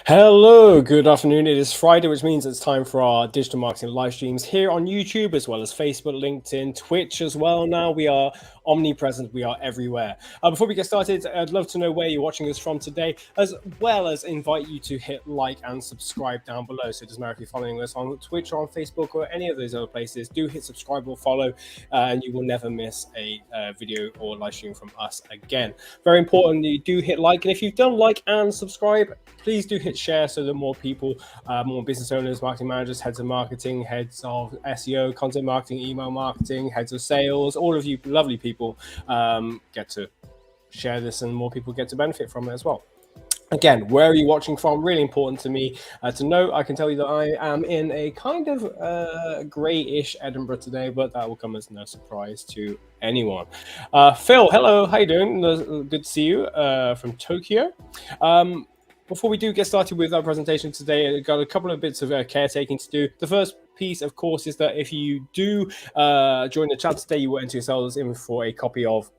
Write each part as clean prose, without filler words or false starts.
Hello, good afternoon. It is Friday, which means it's time for our digital marketing live streams here on YouTube, as well as Facebook, LinkedIn, Twitch as well. Now we are omnipresent. We are everywhere. Before we get started, I'd love to know where you're watching us from today, as well as invite you to hit like and subscribe down below. So it doesn't matter if you're following us on Twitch or on Facebook or any of those other places, do hit subscribe or follow, and you will never miss a video or live stream from us again. Very important that you do hit like, and if you've done like and subscribe, please do hit share so that more people, more business owners, marketing managers, heads of marketing, heads of SEO, content marketing, email marketing, heads of sales, all of you lovely people get to share this and more people get to benefit from it as well. Again, where are you watching from? Really important to me to know. I can tell you that I am in a kind of grey-ish Edinburgh today, but that will come as no surprise to anyone. Phil, hello, how you doing? Good to see you from Tokyo. Before we do get started with our presentation today, I've got a couple of bits of caretaking to do. The first piece, of course, is that if you do join the chat today, you will enter yourselves in for a copy of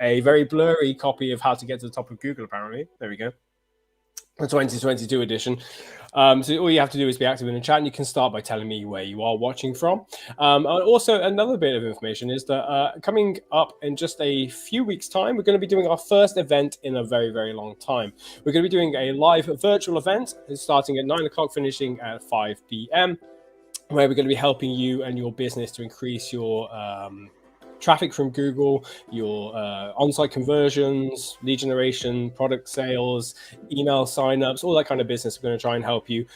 a very blurry copy of How to Get to the Top of Google, apparently. There we go. The 2022 edition. So all you have to do is be active in the chat, and you can start by telling me where you are watching from. And also, another bit of information is that coming up in just a few weeks' time, we're going to be doing our first event in a very, very long time. We're going to be doing a live virtual event starting at 9 o'clock, finishing at 5 p.m., where we're going to be helping you and your business to increase your traffic from Google, your on-site conversions, lead generation, product sales, email signups, all that kind of business. We're going to try and help you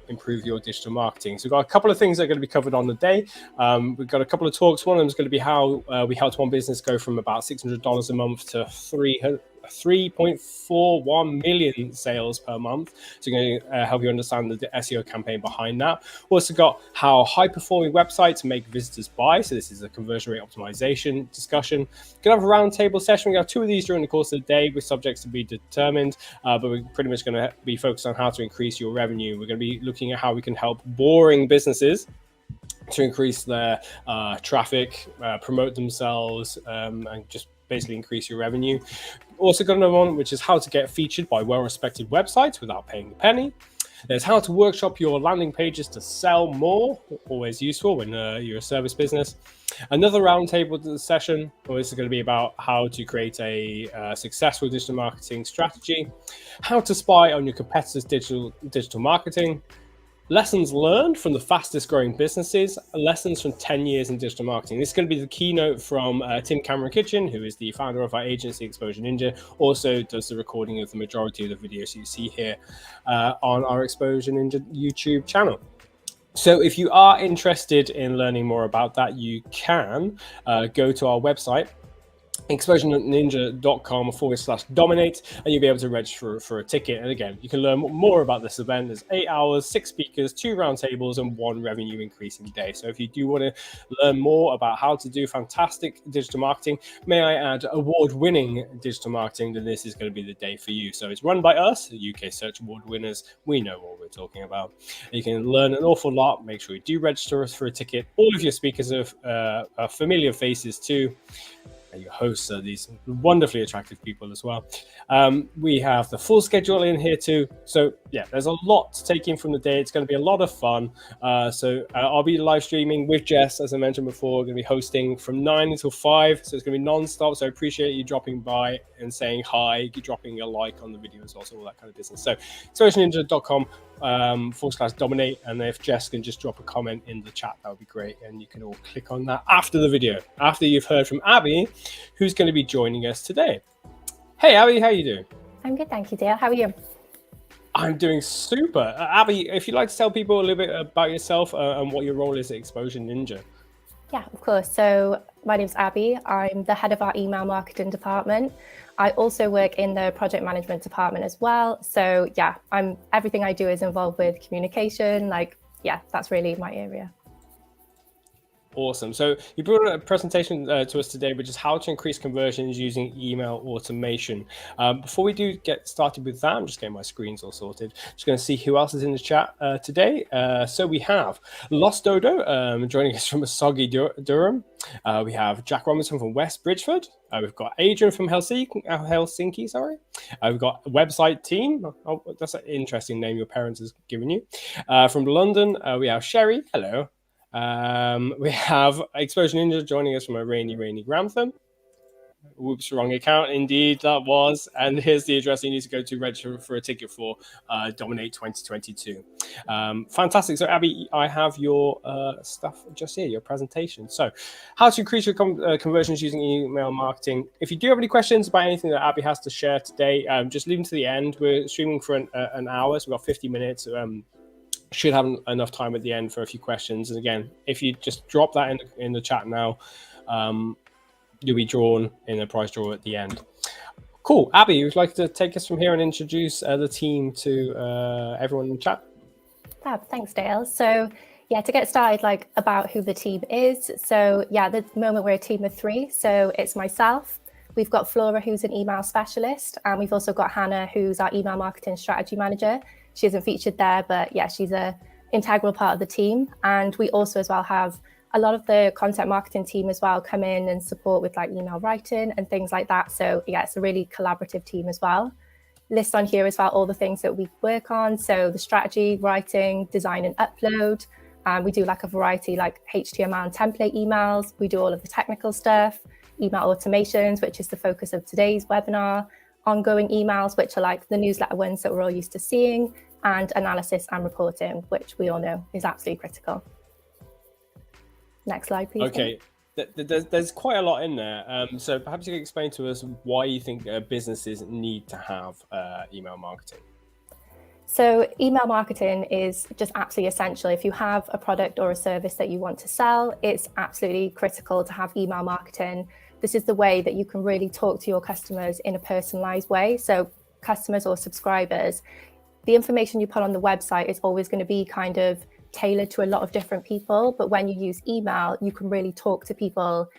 improve your digital marketing. So we've got a couple of things that are going to be covered on the day. We've got a couple of talks. One of them is going to be how we helped one business go from about $600 a month to 3.41 million sales per month. So we're going to help you understand the SEO campaign behind that. Also got how high performing websites make visitors buy. So this is a conversion rate optimization discussion. We're going to have a roundtable session. We have two of these during the course of the day with subjects to be determined, but we're pretty much going to be focused on how to increase your revenue. We're going to be looking at how we can help boring businesses to increase their traffic, promote themselves, and just basically increase your revenue. Also got another one, which is how to get featured by well-respected websites without paying a penny. There's how to workshop your landing pages to sell more, always useful when you're a service business. Another roundtable session, this is going to be about how to create a successful digital marketing strategy, how to spy on your competitors' digital marketing, lessons learned from the fastest growing businesses, lessons from 10 years in digital marketing. This is going to be the keynote from Tim Cameron Kitchen, who is the founder of our agency, Exposure Ninja, also does the recording of the majority of the videos you see here on our Exposure Ninja YouTube channel. So if you are interested in learning more about that, you can go to our website, exposureninja.com/dominate, and you'll be able to register for a ticket. And again, you can learn more about this event. There's 8 hours, 6 speakers, 2 roundtables, and 1 revenue increasing day. So if you do want to learn more about how to do fantastic digital marketing, may I add award-winning digital marketing, then this is going to be the day for you. So it's run by us, the UK Search Award winners. We know what we're talking about. You can learn an awful lot. Make sure you do register for a ticket. All of your speakers are familiar faces too. Your hosts are these wonderfully attractive people as well. We have the full schedule in here too. So yeah, there's a lot to take in from the day. It's going to be a lot of fun. So I'll be live streaming with Jess, as I mentioned before. We're going to be hosting from 9 until 5. So it's going to be non-stop. So I appreciate you dropping by and saying hi, dropping a like on the video as well, so all that kind of business. So exposureninja.com/dominate. And if Jess can just drop a comment in the chat, that would be great. And you can all click on that after the video, after you've heard from Abby, who's going to be joining us today. Hey, Abby, how are you doing? I'm good, thank you, Dale. How are you? I'm doing super. Abby, if you'd like to tell people a little bit about yourself and what your role is at Exposure Ninja. Yeah, of course. So my name's Abby. I'm the head of our email marketing department. I also work in the project management department as well. So yeah, everything I do is involved with communication. That's really my area. Awesome. So you brought a presentation to us today, which is how to increase conversions using email automation. Before we do get started with that, I'm just getting my screens all sorted. Just going to see who else is in the chat today. So we have Lost Dodo joining us from Soggy Durham. We have Jack Robinson from West Bridgeford. We've got Adrian from Helsinki. Sorry. We've got Website Team. Oh, that's an interesting name your parents has given you. From London, we have Sherry. Hello. We have Explosion Ninja joining us from a rainy Grantham. Whoops, wrong account. Indeed, that was. And here's the address you need to go to register for a ticket for Dominate 2022. Fantastic. So, Abby, I have your stuff just here, your presentation. So, how to increase your conversions using email marketing. If you do have any questions about anything that Abby has to share today, just leave them to the end. We're streaming for an hour, so we've got 50 minutes. Should have enough time at the end for a few questions. And again, if you just drop that in the chat now, you'll be drawn in a prize draw at the end. Cool. Abby, would you like to take us from here and introduce the team to everyone in the chat? Fab, thanks, Dale. So yeah, to get started, like about who the team is. So yeah, at the moment we're a team of 3. So it's myself. We've got Flora, who's an email specialist, and we've also got Hannah, who's our email marketing strategy manager. She isn't featured there, but yeah, she's an integral part of the team. And we also as well have a lot of the content marketing team as well come in and support with like email writing and things like that. So yeah, it's a really collaborative team as well. List on here as well all the things that we work on. So the strategy, writing, design and upload. We do like a variety like HTML and template emails. We do all of the technical stuff, email automations, which is the focus of today's webinar, ongoing emails, which are like the newsletter ones that we're all used to seeing, and analysis and reporting, which we all know is absolutely critical. Next slide, please. Okay, there's quite a lot in there. So perhaps you can explain to us why you think businesses need to have email marketing. So email marketing is just absolutely essential. If you have a product or a service that you want to sell, it's absolutely critical to have email marketing. This is the way that you can really talk to your customers in a personalized way. So customers or subscribers, the information you put on the website is always going to be kind of tailored to a lot of different people. But when you use email, you can really talk to people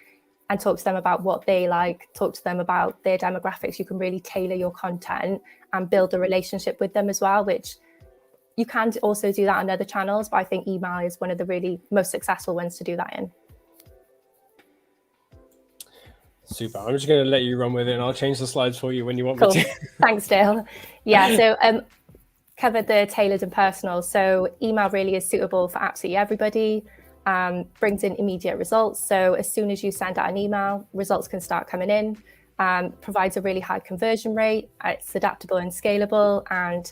and talk to them about what they like, talk to them about their demographics. You can really tailor your content and build a relationship with them as well, which you can also do that on other channels. But I think email is one of the really most successful ones to do that in. Super. I'm just going to let you run with it and I'll change the slides for you when you want Cool. me to. Thanks, Dale. Yeah, so covered the tailored and personal. So email really is suitable for absolutely everybody, brings in immediate results. So as soon as you send out an email, results can start coming in, provides a really high conversion rate. It's adaptable and scalable. And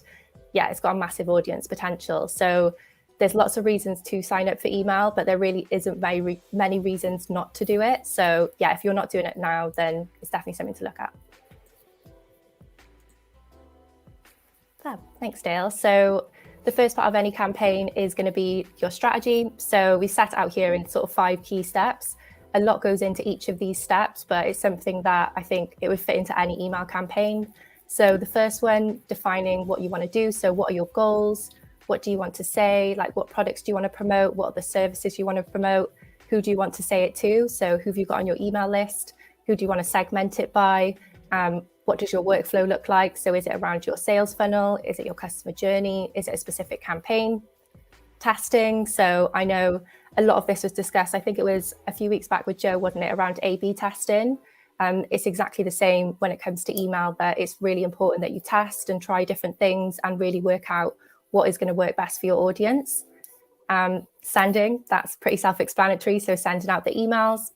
yeah, it's got a massive audience potential. So there's lots of reasons to sign up for email, but there really isn't very many reasons not to do it. So yeah, if you're not doing it now, then it's definitely something to look at. Fab. Thanks, Dale. So the first part of any campaign is going to be your strategy. So we set out here in sort of 5 key steps. A lot goes into each of these steps, but it's something that I think it would fit into any email campaign. So the first one, defining what you want to do. So what are your goals? What do you want to say? Like what products do you want to promote? What are the services you want to promote? Who do you want to say it to? So who have you got on your email list? Who do you want to segment it by? What does your workflow look like? So is it around your sales funnel? Is it your customer journey? Is it a specific campaign? Testing. So I know a lot of this was discussed, I think it was a few weeks back with Joe, wasn't it, around A/B testing. It's exactly the same when it comes to email, but it's really important that you test and try different things and really work out what is going to work best for your audience. Sending, that's pretty self-explanatory. So sending out the emails.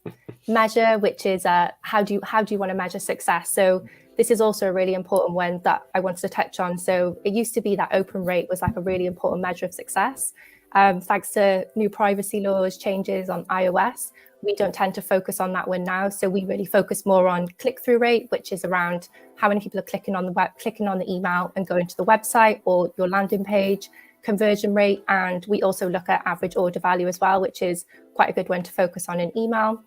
Measure, which is how do you want to measure success? So this is also a really important one that I wanted to touch on. So it used to be that open rate was like a really important measure of success. Thanks to new privacy laws, changes on iOS, we don't tend to focus on that one now. So we really focus more on click-through rate, which is around how many people are clicking on the email and going to the website or your landing page, conversion rate. And we also look at average order value as well, which is quite a good one to focus on in email.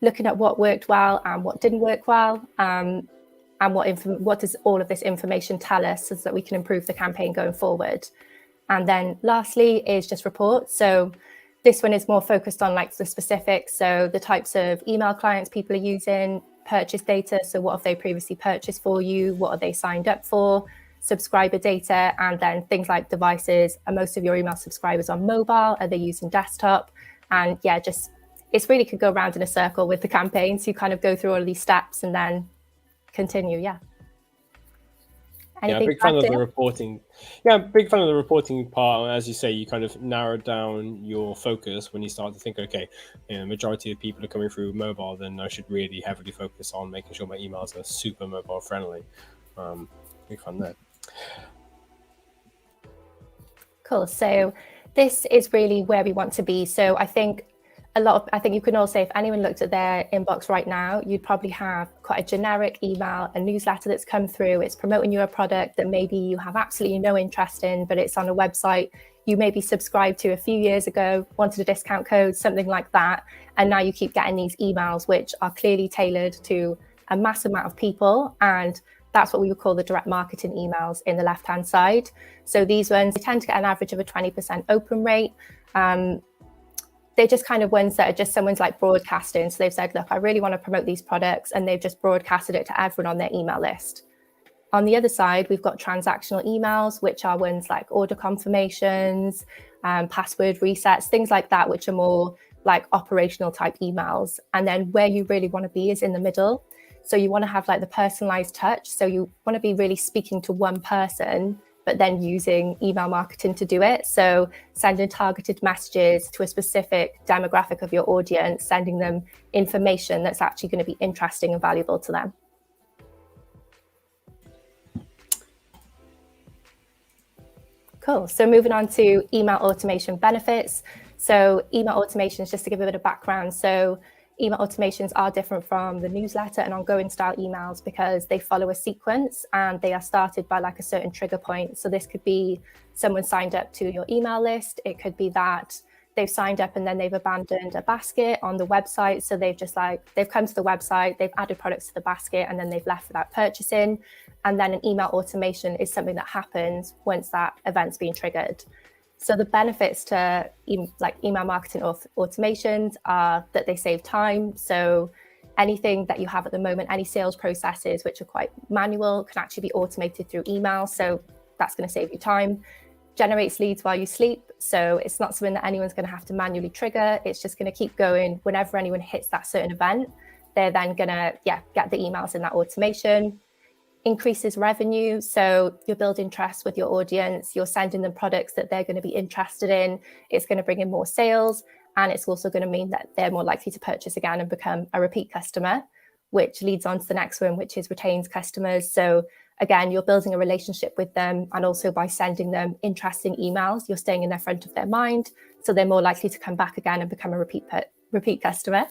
Looking at what worked well and what didn't work well, and what does all of this information tell us so that we can improve the campaign going forward. And then lastly is just reports. So This one is more focused on like the specifics. So the types of email clients people are using, purchase data. So what have they previously purchased for you? What are they signed up for? Subscriber data, and then things like devices. Are most of your email subscribers on mobile? Are they using desktop? And yeah, just it's really could go around in a circle with the campaign. So you kind of go through all of these steps and then continue. Yeah. Big fan of the reporting. Yeah, big fan of the reporting part. As you say, you kind of narrow down your focus when you start to think, okay, majority of people are coming through mobile, then I should really heavily focus on making sure my emails are super mobile friendly. Big fun there. Cool. So this is really where we want to be. So I think you can all say if anyone looked at their inbox right now, you'd probably have quite a generic email, a newsletter that's come through. It's promoting you a product that maybe you have absolutely no interest in, but it's on a website you maybe subscribed to a few years ago, wanted a discount code, something like that. And now you keep getting these emails, which are clearly tailored to a massive amount of people. And that's what we would call the direct marketing emails in the left-hand side. So these ones, they tend to get an average of a 20% open rate. They're just kind of ones that are just someone's like broadcasting. So they've said, look, I really want to promote these products, and they've just broadcasted it to everyone on their email list. On the other side, we've got transactional emails, which are ones like order confirmations, password resets, things like that, which are more like operational type emails. And then where you really want to be is in the middle. So you want to have like the personalized touch. So you want to be really speaking to one person, but then using email marketing to do it. So sending targeted messages to a specific demographic of your audience, sending them information that's actually going to be interesting and valuable to them. Cool. So moving on to email automation benefits. So email automations, just to give a bit of background. So email automations are different from the newsletter and ongoing style emails because they follow a sequence and they are started by like a certain trigger point. So this could be someone signed up to your email list. It could be that they've signed up and then they've abandoned a basket on the website. So they've come to the website, they've added products to the basket, and then they've left without purchasing. And then an email automation is something that happens once that event's been triggered. So the benefits to email marketing automations are that they save time. So anything that you have at the moment, any sales processes which are quite manual, can actually be automated through email. So that's going to save you time. Generates leads while you sleep. So it's not something that anyone's going to have to manually trigger. It's just going to keep going. Whenever anyone hits that certain event, they're then going to get the emails in that automation. Increases revenue. So you're building trust with your audience. You're sending them products that they're going to be interested in. It's going to bring in more sales. And it's also going to mean that they're more likely to purchase again and become a repeat customer, which leads on to the next one, which is retains customers. So again, you're building a relationship with them. And also by sending them interesting emails, you're staying in their front of their mind. So they're more likely to come back again and become a repeat customer.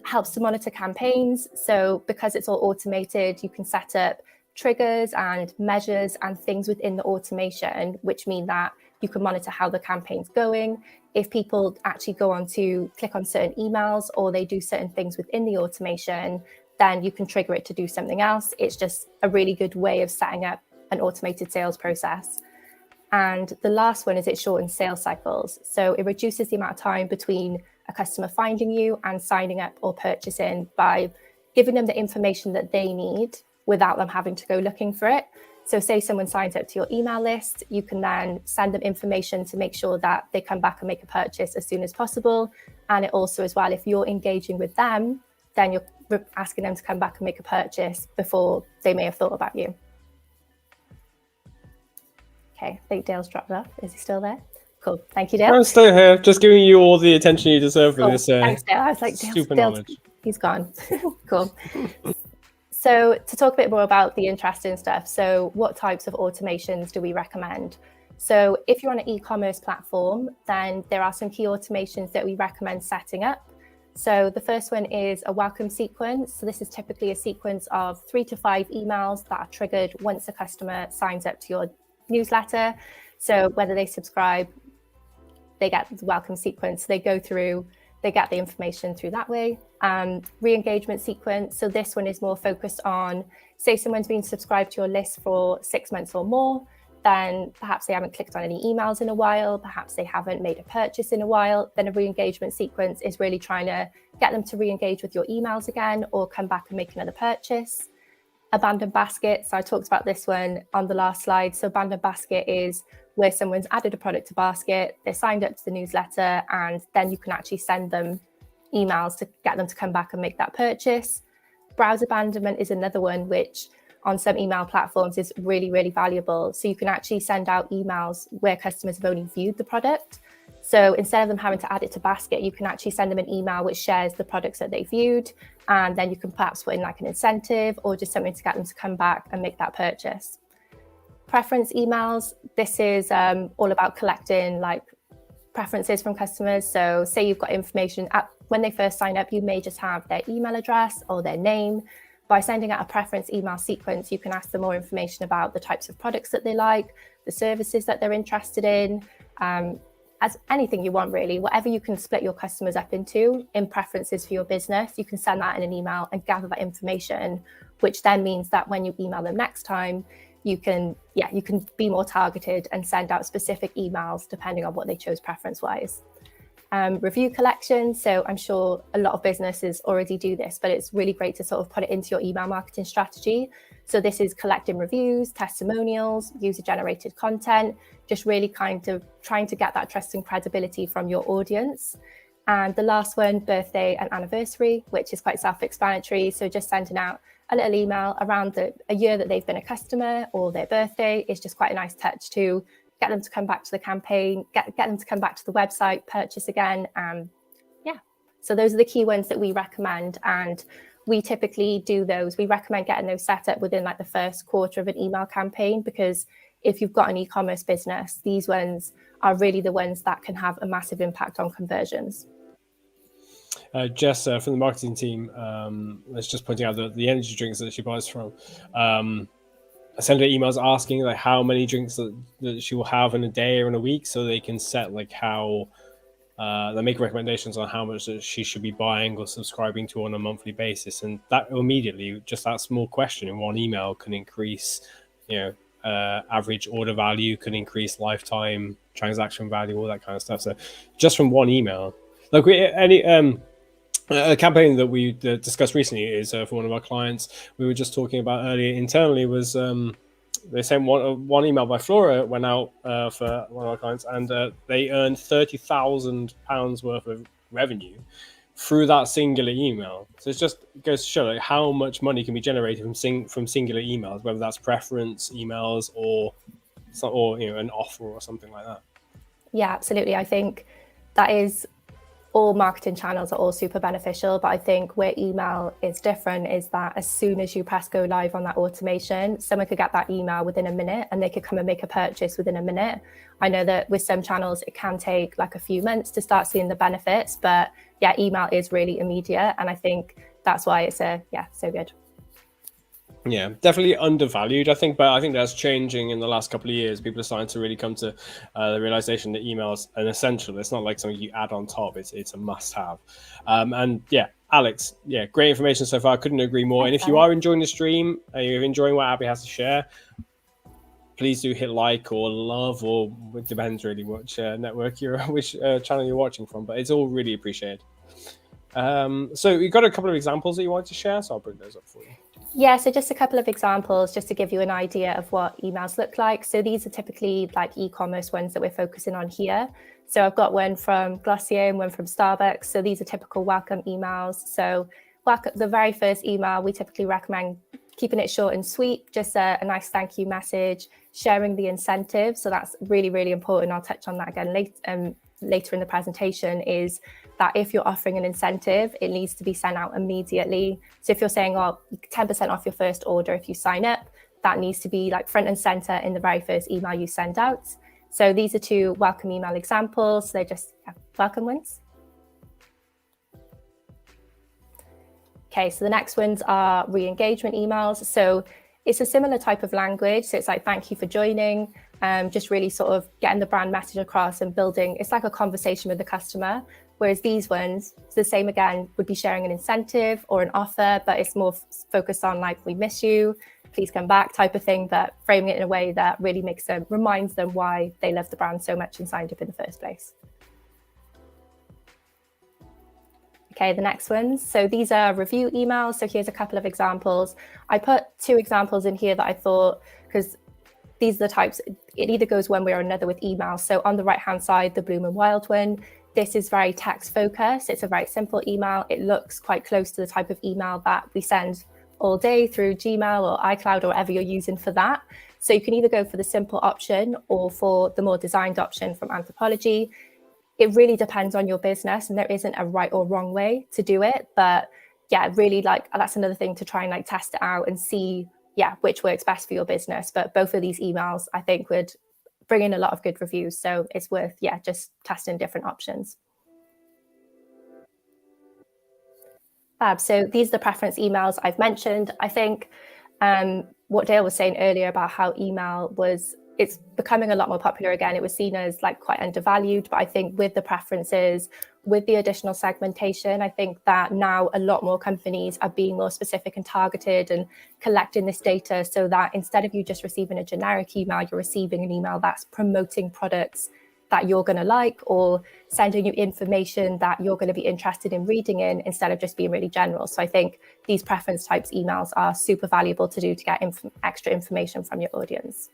Helps to monitor campaigns. So because it's all automated, you can set up triggers and measures and things within the automation, which mean that you can monitor how the campaign's going. If people actually go on to click on certain emails or they do certain things within the automation, then you can trigger it to do something else. It's just a really good way of setting up an automated sales process. And the last one is it shortens sales cycles. So it reduces the amount of time between a customer finding you and signing up or purchasing by giving them the information that they need without them having to go looking for it. So say someone signs up to your email list, you can then send them information to make sure that they come back and make a purchase as soon as possible. And it also as well, if you're engaging with them, then you're asking them to come back and make a purchase before they may have thought about you. Okay, I think Dale's dropped off. Is he still there? Cool. Thank you, Dale. I'm still here, just giving you all the attention you deserve for this. Thanks, Dale. I was like, super knowledge. He's gone. Cool. So to talk a bit more about the interesting stuff. So what types of automations do we recommend? So if you're on an e-commerce platform, then there are some key automations that we recommend setting up. So the first one is a welcome sequence. So this is typically a sequence of 3 to 5 emails that are triggered once a customer signs up to your newsletter. So whether they subscribe, they get the welcome sequence, they go through, they get the information through that way. Re-engagement sequence. So this one is more focused on, say someone's been subscribed to your list for 6 months or more. then perhaps they haven't clicked on any emails in a while, perhaps they haven't made a purchase in a while, then a re-engagement sequence is really trying to get them to re-engage with your emails again or come back and make another purchase. Abandoned basket, so I talked about this one on the last slide. So abandoned basket is where someone's added a product to basket, they're signed up to the newsletter, and then you can actually send them emails to get them to come back and make that purchase. Browse abandonment is another one which on some email platforms is really, really valuable. So you can actually send out emails where customers have only viewed the product. So instead of them having to add it to basket, you can actually send them an email which shares the products that they viewed. And then you can perhaps put in like an incentive or just something to get them to come back and make that purchase. Preference emails, this is all about collecting like preferences from customers. So say you've got information when they first sign up, you may just have their email address or their name. By sending out a preference email sequence, you can ask them more information about the types of products that they like, the services that they're interested in, as anything you want really, whatever you can split your customers up into in preferences for your business, you can send that in an email and gather that information, which then means that when you email them next time, you can be more targeted and send out specific emails depending on what they chose preference-wise. Review collection. So I'm sure a lot of businesses already do this, but it's really great to sort of put it into your email marketing strategy. So this is collecting reviews, testimonials, user-generated content, just really kind of trying to get that trust and credibility from your audience. And the last one, birthday and anniversary, which is quite self-explanatory. So just sending out a little email around a year that they've been a customer or their birthday is just quite a nice touch to get them to come back to the campaign, get them to come back to the website, purchase again. So those are the key ones that we recommend. And we typically do those. We recommend getting those set up within like the first quarter of an email campaign, because if you've got an e-commerce business, these ones are really the ones that can have a massive impact on conversions. Jess from the marketing team was just pointing out that the energy drinks that she buys from, I send her emails asking like how many drinks that she will have in a day or in a week, so they can set like how they make recommendations on how much that she should be buying or subscribing to on a monthly basis. And that immediately, just that small question in one email can increase, average order value, can increase lifetime transaction value, all that kind of stuff. So just from one email, like a campaign that we discussed recently is for one of our clients. We were just talking about earlier internally was they sent one email by Flora went out for one of our clients, and they earned £30,000 worth of revenue through that singular email. So it goes to show like how much money can be generated from singular emails, whether that's preference emails or an offer or something like that. Yeah, absolutely. I think that is all marketing channels are all super beneficial, but I think where email is different is that as soon as you press go live on that automation, someone could get that email within a minute and they could come and make a purchase within a minute. I know that with some channels, it can take like a few months to start seeing the benefits, but yeah, email is really immediate. And I think that's why it's so good. Yeah, definitely undervalued, I think, but I think that's changing in the last couple of years. People are starting to really come to the realization that email is an essential. It's not like something you add on top. It's a must-have. And yeah, Alex, great information so far. I couldn't agree more. And if you are enjoying the stream and you're enjoying what Abby has to share, please do hit like or love, or it depends really which which channel you're watching from. But it's all really appreciated. So you've got a couple of examples that you want to share, so I'll bring those up for you. Yeah, so just a couple of examples just to give you an idea of what emails look like. So these are typically like e-commerce ones that we're focusing on here. So I've got one from Glossier and one from Starbucks. So these are typical welcome emails. So the very first email, we typically recommend keeping it short and sweet, just a nice thank you message, sharing the incentive. So that's really, really important. I'll touch on that again later in the presentation, is that if you're offering an incentive, it needs to be sent out immediately. So if you're saying, 10% off your first order if you sign up, that needs to be like front and center in the very first email you send out. So these are two welcome email examples. They're just welcome ones. Okay, so the next ones are re-engagement emails. So it's a similar type of language. So it's like, thank you for joining. Just really sort of getting the brand message across and building, it's like a conversation with the customer. Whereas these ones, it's the same again, would be sharing an incentive or an offer, but it's more focused on like, we miss you, please come back type of thing, but framing it in a way that really reminds them why they love the brand so much and signed up in the first place. Okay, the next ones. So these are review emails. So here's a couple of examples. I put 2 examples in here that I thought, because these are the types, it either goes one way or another with email. So on the right-hand side, the Bloom and Wild one, this is very text focused. It's a very simple email. It looks quite close to the type of email that we send all day through Gmail or iCloud or whatever you're using for that. So you can either go for the simple option or for the more designed option from Anthropology. It really depends on your business, and there isn't a right or wrong way to do it. But yeah, really, like, that's another thing to try and like test it out and see, yeah, which works best for your business. But both of these emails, I think, would bring in a lot of good reviews. So it's worth, yeah, just testing different options. Fab. So these are the preference emails I've mentioned. I think what Dale was saying earlier about how email it's becoming a lot more popular again. It was seen as like quite undervalued, but I think with the preferences, with the additional segmentation, I think that now a lot more companies are being more specific and targeted and collecting this data so that instead of you just receiving a generic email, you're receiving an email that's promoting products that you're going to like or sending you information that you're going to be interested in reading instead of just being really general. So I think these preference types emails are super valuable to do to get extra information from your audience.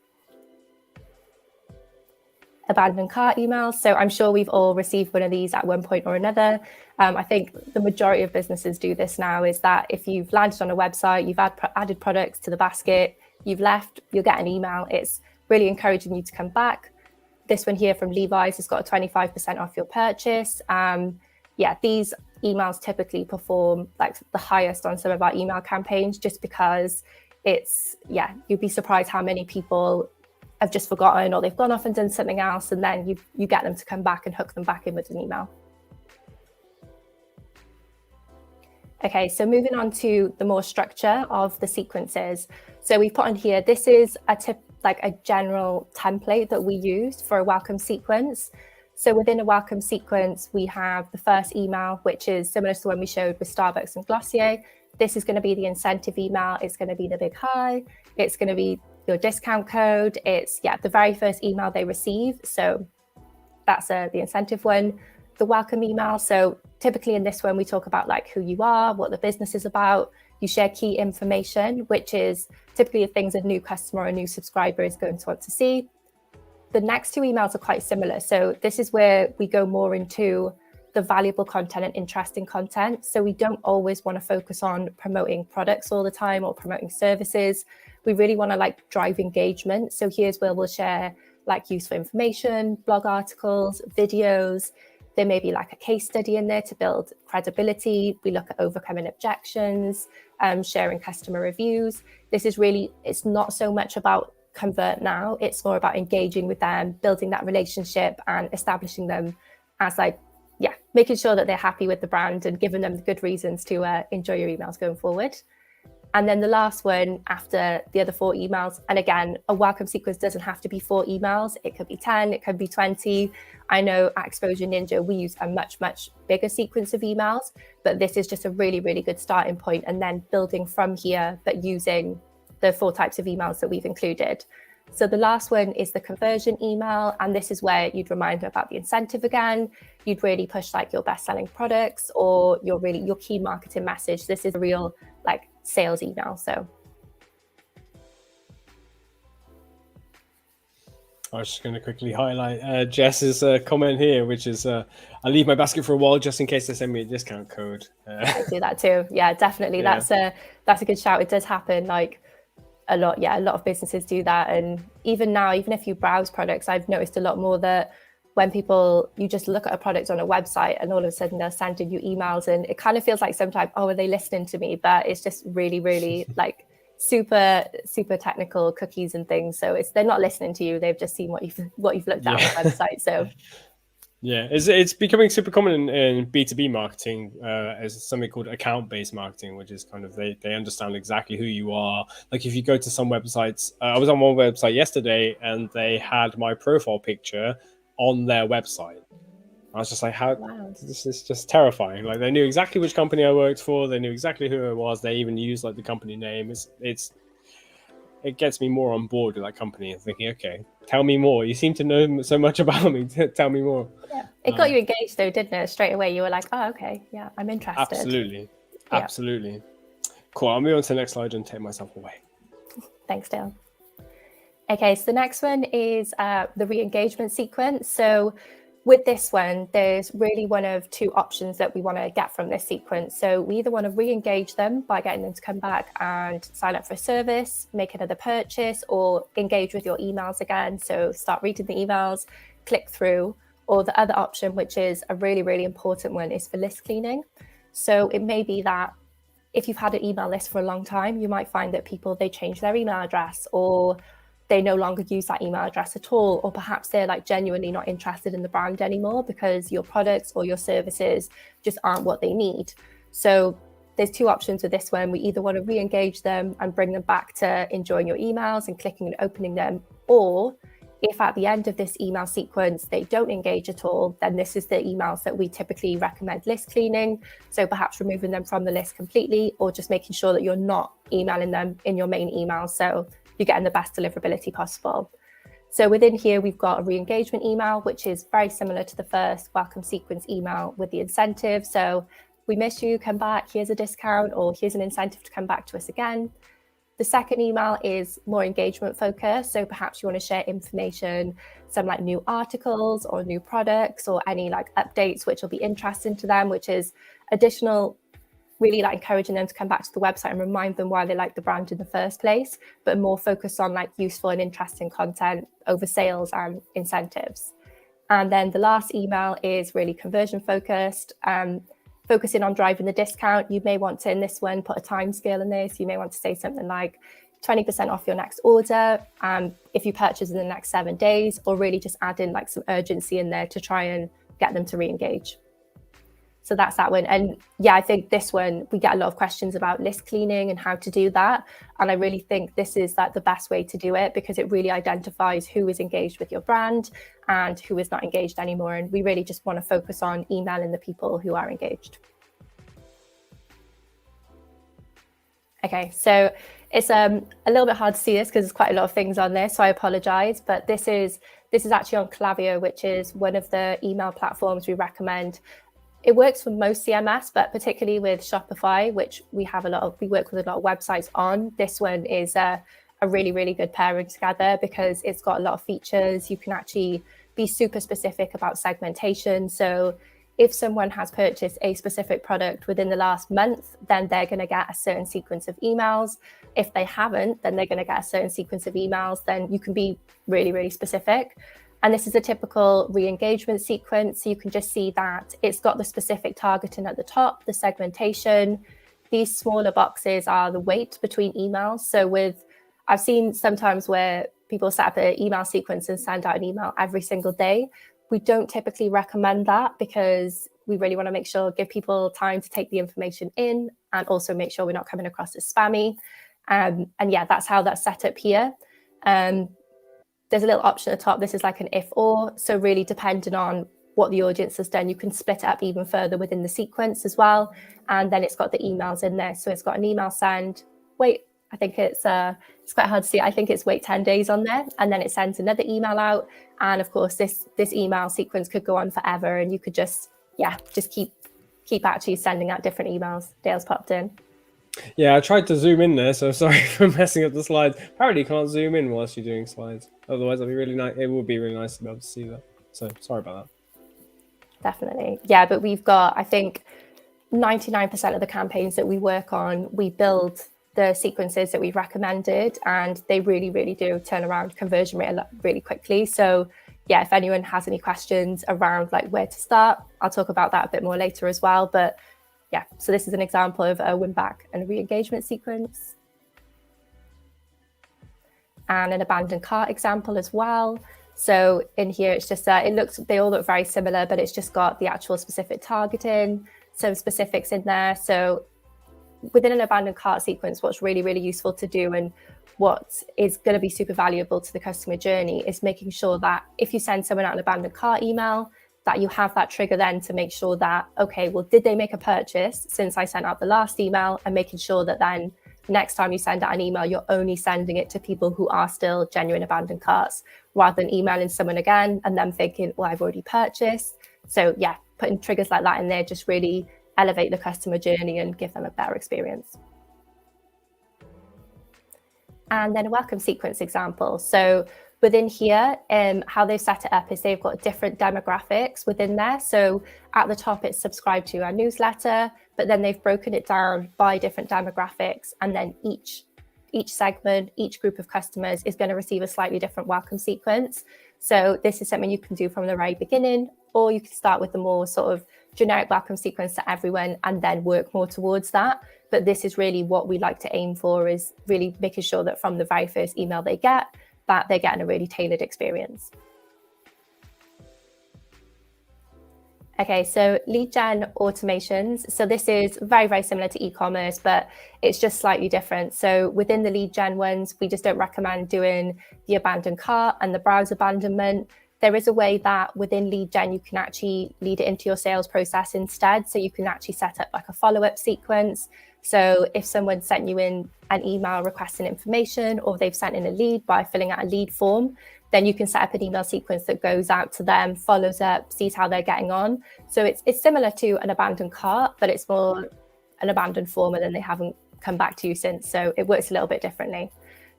Abandoned cart emails. So I'm sure we've all received one of these at one point or another. I think the majority of businesses do this now, is that if you've landed on a website, you've added products to the basket, you've left, you'll get an email. It's really encouraging you to come back. This one here from Levi's has got a 25% off your purchase. Yeah, these emails typically perform like the highest on some of our email campaigns, just because it's, yeah, you'd be surprised how many people have just forgotten or they've gone off and done something else, and then you get them to come back and hook them back in with an email. Okay, so moving on to the more structure of the sequences. So we put on here, this is a general template that we used for a welcome sequence. So within a welcome sequence, we have the first email, which is similar to the one we showed with Starbucks and Glossier. This is going to be the incentive email. It's going to be the big hi. It's going to be your discount code. It's, yeah, the very first email they receive. So that's the incentive one. The welcome email. So typically in this one, we talk about like who you are, what the business is about. You share key information, which is typically the things a new customer or a new subscriber is going to want to see. The next 2 emails are quite similar. So this is where we go more into the valuable content and interesting content. So we don't always want to focus on promoting products all the time or promoting services. We really want to like drive engagement. So here's where we'll share like useful information, blog articles, videos. There may be like a case study in there to build credibility. We look at overcoming objections, sharing customer reviews. This is really, it's not so much about convert now. It's more about engaging with them, building that relationship and establishing them as like, yeah, making sure that they're happy with the brand and giving them the good reasons to enjoy your emails going forward. And then the last one after the other 4 emails. And again, a welcome sequence doesn't have to be 4 emails. It could be 10, it could be 20. I know at Exposure Ninja, we use a much, much bigger sequence of emails, but this is just a really, really good starting point, and then building from here, but using the 4 types of emails that we've included. So the last one is the conversion email. And this is where you'd remind them about the incentive again. You'd really push like your best-selling products or your key marketing message. This is a real like sales email. So I was just going to quickly highlight Jess's comment here, which is I leave my basket for a while just in case they send me a discount code. I do that too. Yeah, definitely. Yeah. That's a good shout. It does happen like a lot. Yeah, a lot of businesses do that. And even now, even if you browse products, I've noticed a lot more that when you just look at a product on a website and all of a sudden they're sending you emails, and it kind of feels like sometimes, oh, are they listening to me? But it's just really, really like super, super technical cookies and things. So they're not listening to you. They've just seen what you've looked at on the website. So yeah, it's becoming super common in B2B marketing as something called account-based marketing, which is kind of they understand exactly who you are. Like if you go to some websites, I was on one website yesterday and they had my profile picture on their website. I was just like, wow. This is just terrifying. Like they knew exactly which company I worked for. They knew exactly who I was. They even used like the company name. It's it gets me more on board with that company and thinking, okay, tell me more. You seem to know so much about me. Tell me more. Yeah, it got you engaged though, didn't it? Straight away, you were like, oh, okay, yeah, I'm interested. Absolutely. Yeah. Absolutely. Cool. I'll move on to the next slide and take myself away. Thanks, Dale. Okay, so the next one is the re-engagement sequence. So with this one, there's really one of two options that we want to get from this sequence. So we either want to re-engage them by getting them to come back and sign up for a service, make another purchase, or engage with your emails again. So start reading the emails, click through, or the other option, which is a really, really important one, is for list cleaning. So it may be that if you've had an email list for a long time, you might find that people, they change their email address, or they no longer use that email address at all, or perhaps they're like genuinely not interested in the brand anymore because your products or your services just aren't what they need. So there's two options with this one. We either want to re-engage them and bring them back to enjoying your emails and clicking and opening them, or if at the end of this email sequence they don't engage at all, then this is the emails that we typically recommend list cleaning. So perhaps removing them from the list completely, or just making sure that you're not emailing them in your main email, so you're getting the best deliverability possible. So within here, we've got a re-engagement email, which is very similar to the first welcome sequence email with the incentive. So we miss you, come back, here's a discount, or here's an incentive to come back to us again. The second email is more engagement focused. So perhaps you want to share information, some like new articles or new products or any like updates, which will be interesting to them, which is additional, really like encouraging them to come back to the website and remind them why they like the brand in the first place, but more focused on like useful and interesting content over sales and incentives. And then the last email is really conversion focused, focusing on driving the discount. You may want to, in this one, put a time scale in this. You may want to say something like 20% off your next order if you purchase in the next 7 days, or really just add in like some urgency in there to try and get them to re-engage. So that's that one. And yeah, I think this one, we get a lot of questions about list cleaning and how to do that. And I really think this is like the best way to do it, because it really identifies who is engaged with your brand and who is not engaged anymore. And we really just want to focus on emailing the people who are engaged. Okay, so it's a little bit hard to see this because there's quite a lot of things on there, so I apologize. But this is actually on Klaviyo, which is one of the email platforms we recommend. It works for most CMS, but particularly with Shopify, which we work with a lot of websites on. This one is a really, really good pairing together because it's got a lot of features. You can actually be super specific about segmentation. So if someone has purchased a specific product within the last month, then they're going to get a certain sequence of emails. If they haven't, then they're going to get a certain sequence of emails. Then you can be really, really specific. And this is a typical re-engagement sequence. So you can just see that it's got the specific targeting at the top, the segmentation. These smaller boxes are the weight between emails. So I've seen sometimes where people set up an email sequence and send out an email every single day. We don't typically recommend that because we really want to make sure, give people time to take the information in and also make sure we're not coming across as spammy. And yeah, that's how that's set up here. There's a little option at the top. This is like an if or. So really depending on what the audience has done, you can split it up even further within the sequence as well. And then it's got the emails in there. So it's got an email send, wait, I think it's quite hard to see. I think it's wait 10 days on there. And then it sends another email out. And of course, this email sequence could go on forever. And you could just keep actually sending out different emails. Dale's popped in. Yeah, I tried to zoom in there, so sorry for messing up the slides. Apparently you can't zoom in whilst you're doing slides. Otherwise, it'd be really nice. It would be really nice to be able to see that. So sorry about that. Definitely. Yeah, but we've got, I think, 99% of the campaigns that we work on, we build the sequences that we've recommended, and they really, really do turn around conversion rate really quickly. So yeah, if anyone has any questions around like where to start, I'll talk about that a bit more later as well. But yeah, so this is an example of a win back and re-engagement sequence. And an abandoned cart example as well. So in here, it's just, they all look very similar, but it's just got the actual specific targeting, some specifics in there. So within an abandoned cart sequence, what's really, really useful to do and what is going to be super valuable to the customer journey is making sure that if you send someone out an abandoned cart email, that you have that trigger then to make sure that, okay, well, did they make a purchase since I sent out the last email, and making sure that then next time you send out an email, you're only sending it to people who are still genuine abandoned carts, rather than emailing someone again and then thinking, well, I've already purchased. So yeah, putting triggers like that in there just really elevate the customer journey and give them a better experience. And then a welcome sequence example. So within here, how they've set it up is they've got different demographics within there. So at the top, it's subscribe to our newsletter, but then they've broken it down by different demographics. And then each segment, each group of customers is going to receive a slightly different welcome sequence. So this is something you can do from the very beginning, or you can start with the more sort of generic welcome sequence to everyone and then work more towards that. But this is really what we like to aim for, is really making sure that from the very first email they get, that they're getting a really tailored experience. Okay, so lead gen automations. So this is very, very similar to e-commerce, but it's just slightly different. So within the lead gen ones, we just don't recommend doing the abandoned cart and the browse abandonment. There is a way that within lead gen, you can actually lead it into your sales process instead. So you can actually set up like a follow-up sequence. So if someone sent you in an email requesting information, or they've sent in a lead by filling out a lead form, then you can set up an email sequence that goes out to them, follows up, sees how they're getting on. So it's similar to an abandoned cart, but it's more an abandoned form and then they haven't come back to you since. So it works a little bit differently.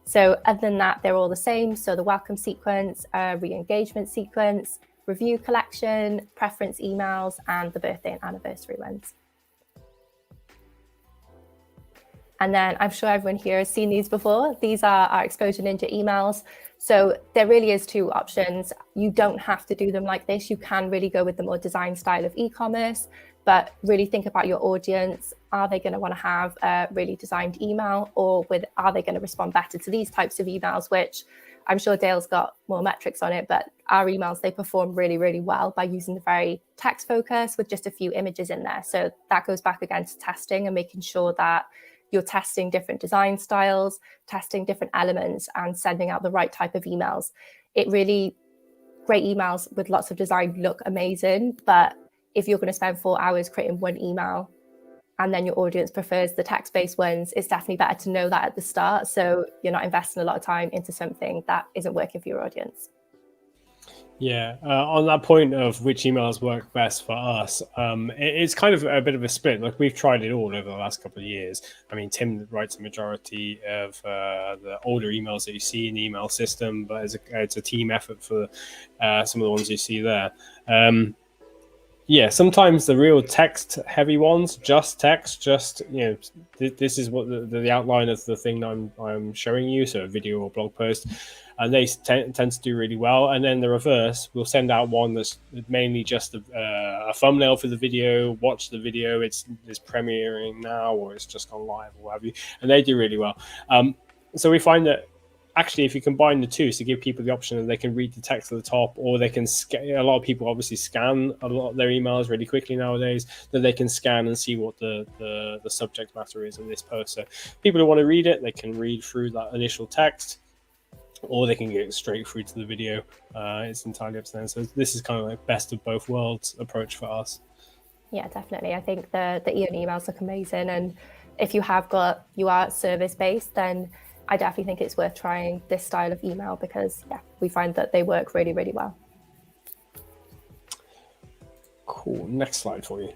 So other than that, they're all the same. So the welcome sequence, re-engagement sequence, review collection, preference emails, and the birthday and anniversary ones. And then I'm sure everyone here has seen these before. These are our Exposure Ninja emails. So there really is two options. You don't have to do them like this. You can really go with the more design style of e-commerce, but really think about your audience. Are they going to want to have a really designed email, or are they going to respond better to these types of emails, which I'm sure Dale's got more metrics on it, but our emails, they perform really, really well by using the very text focus with just a few images in there. So that goes back again to testing and making sure that you're testing different design styles, testing different elements, and sending out the right type of emails. Great emails with lots of design look amazing, but if you're going to spend 4 hours creating one email and then your audience prefers the text-based ones, it's definitely better to know that at the start, so you're not investing a lot of time into something that isn't working for your audience. Yeah, on that point of which emails work best for us, it's kind of a bit of a split. Like, we've tried it all over the last couple of years. I mean, Tim writes a majority of the older emails that you see in the email system, but it's a team effort for some of the ones you see there. Yeah, sometimes the real text-heavy ones, just text, this is what the outline of the thing that I'm showing you, so a video or blog post, and they tend to do really well. And then the reverse, we'll send out one that's mainly just a thumbnail for the video, watch the video, it's premiering now, or it's just gone live, or what have you, and they do really well. So we find that actually, if you combine the two, so give people the option that they can read the text at the top, or they can a lot of people obviously scan a lot of their emails really quickly nowadays, that they can scan and see what the subject matter is in this post. So people who want to read it, they can read through that initial text, or they can get straight through to the video. It's entirely up to them. So this is kind of like best of both worlds approach for us. Yeah, definitely. I think the Ian emails look amazing, and if you are service based, then I definitely think it's worth trying this style of email, because we find that they work really, really well. Cool. Next slide for you.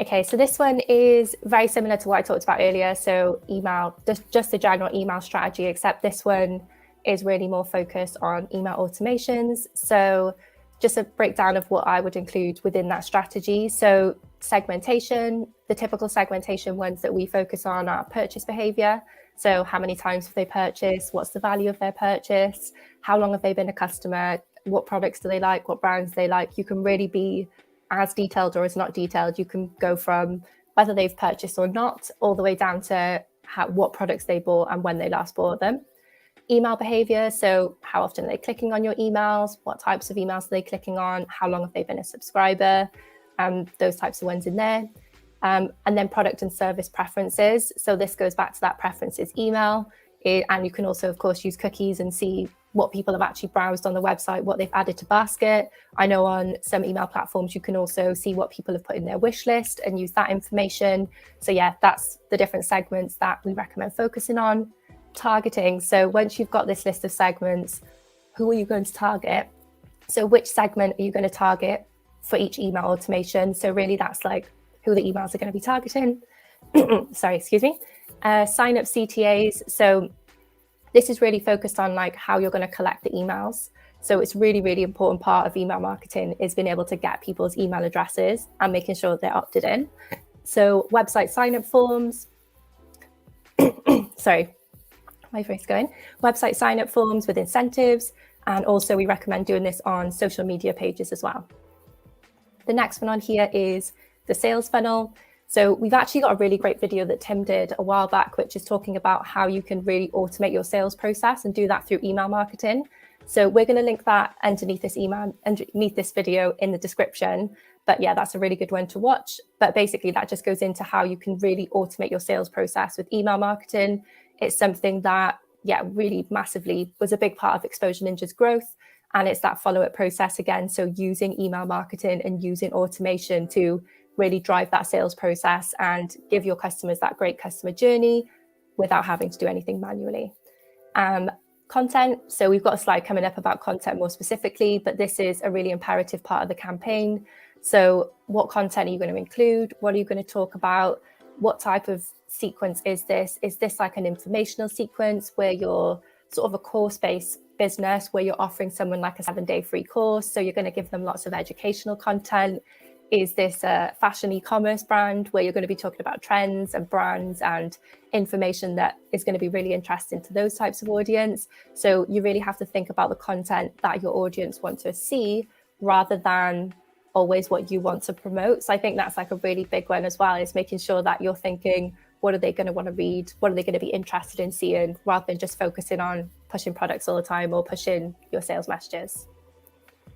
Okay, so this one is very similar to what I talked about earlier. So email, just the general email strategy, except this one is really more focused on email automations. So just a breakdown of what I would include within that strategy. So segmentation, the typical segmentation ones that we focus on are purchase behavior. So how many times have they purchased? What's the value of their purchase? How long have they been a customer? What products do they like? What brands do they like? You can really be as detailed or as not detailed. You can go from whether they've purchased or not, all the way down to what products they bought and when they last bought them. Email behavior, so how often are they clicking on your emails? What types of emails are they clicking on? How long have they been a subscriber? Those types of ones in there. And then product and service preferences. So this goes back to that preferences email. And you can also, of course, use cookies and see what people have actually browsed on the website, what they've added to basket. I know on some email platforms, you can also see what people have put in their wish list and use that information. So yeah, that's the different segments that we recommend focusing on. Targeting. So once you've got this list of segments, who are you going to target? So which segment are you going to target for each email automation? So really that's like who the emails are going to be targeting. Sorry, excuse me. Sign up CTAs. So this is really focused on like how you're going to collect the emails. So it's really, really important part of email marketing is being able to get people's email addresses and making sure they're opted in. So website sign up forms. Sorry, my voice going. Website sign up forms with incentives. And also we recommend doing this on social media pages as well. The next one on here is the sales funnel. So we've actually got a really great video that Tim did a while back, which is talking about how you can really automate your sales process and do that through email marketing. So we're going to link that underneath this video in the description. But yeah, that's a really good one to watch. But basically that just goes into how you can really automate your sales process with email marketing. It's something that, yeah, really massively was a big part of Exposure Ninja's growth. And it's that follow-up process again. So using email marketing and using automation to really drive that sales process and give your customers that great customer journey without having to do anything manually. Content. So we've got a slide coming up about content more specifically, but this is a really imperative part of the campaign. So what content are you going to include? What are you going to talk about? What type of sequence is this? Is this like an informational sequence where you're sort of a course-based business where you're offering someone like a 7-day free course? So you're going to give them lots of educational content. Is this a fashion e-commerce brand where you're going to be talking about trends and brands and information that is going to be really interesting to those types of audience? So you really have to think about the content that your audience want to see rather than always what you want to promote. So I think that's like a really big one as well, is making sure that you're thinking, what are they going to want to read? What are they going to be interested in seeing, rather than just focusing on pushing products all the time or pushing your sales messages.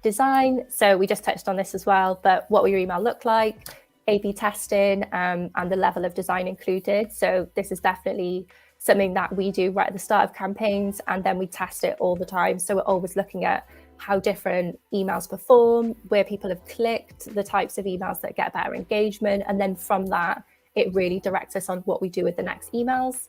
Design. So we just touched on this as well, but what will your email look like? A/B testing and the level of design included. So this is definitely something that we do right at the start of campaigns, and then we test it all the time. So we're always looking at how different emails perform, where people have clicked, the types of emails that get better engagement. And then from that, it really directs us on what we do with the next emails.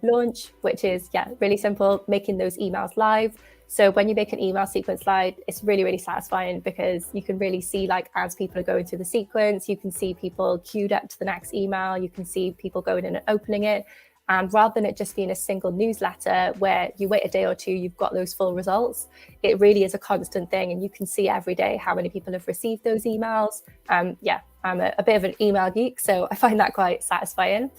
Launch, which is, yeah, really simple, making those emails live. So when you make an email sequence live, it's really, really satisfying because you can really see, like, as people are going through the sequence, you can see people queued up to the next email, you can see people going in and opening it. And rather than it just being a single newsletter where you wait a day or two, you've got those full results, it really is a constant thing. And you can see every day how many people have received those emails. Yeah, I'm a bit of an email geek, so I find that quite satisfying.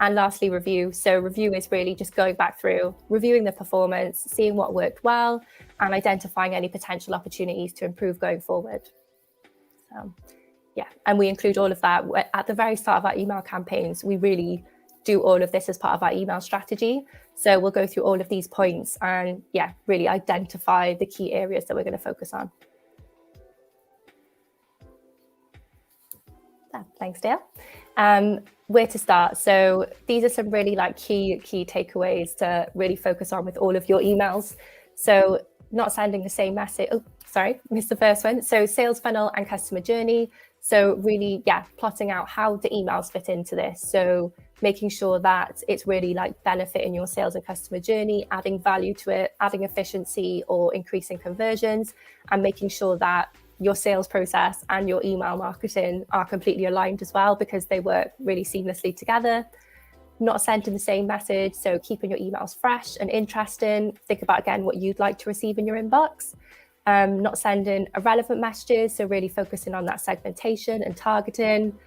And lastly, review. So review is really just going back through, reviewing the performance, seeing what worked well, and identifying any potential opportunities to improve going forward. So yeah, and we include all of that at the very start of our email campaigns. We really do all of this as part of our email strategy. So we'll go through all of these points and, yeah, really identify the key areas that we're going to focus on. Thanks, Dale. Where to start? So these are some really key takeaways to really focus on with all of your emails. So not sending the same message. Oh, sorry, missed the first one. So sales funnel and customer journey. So really, yeah, plotting out how the emails fit into this. So making sure that it's really benefiting your sales and customer journey, adding value to it, adding efficiency or increasing conversions, and making sure that your sales process and your email marketing are completely aligned as well, because they work really seamlessly together. Not sending the same message, so keeping your emails fresh and interesting. Think about, again, what you'd like to receive in your inbox. Not sending irrelevant messages, so really focusing on that segmentation and targeting,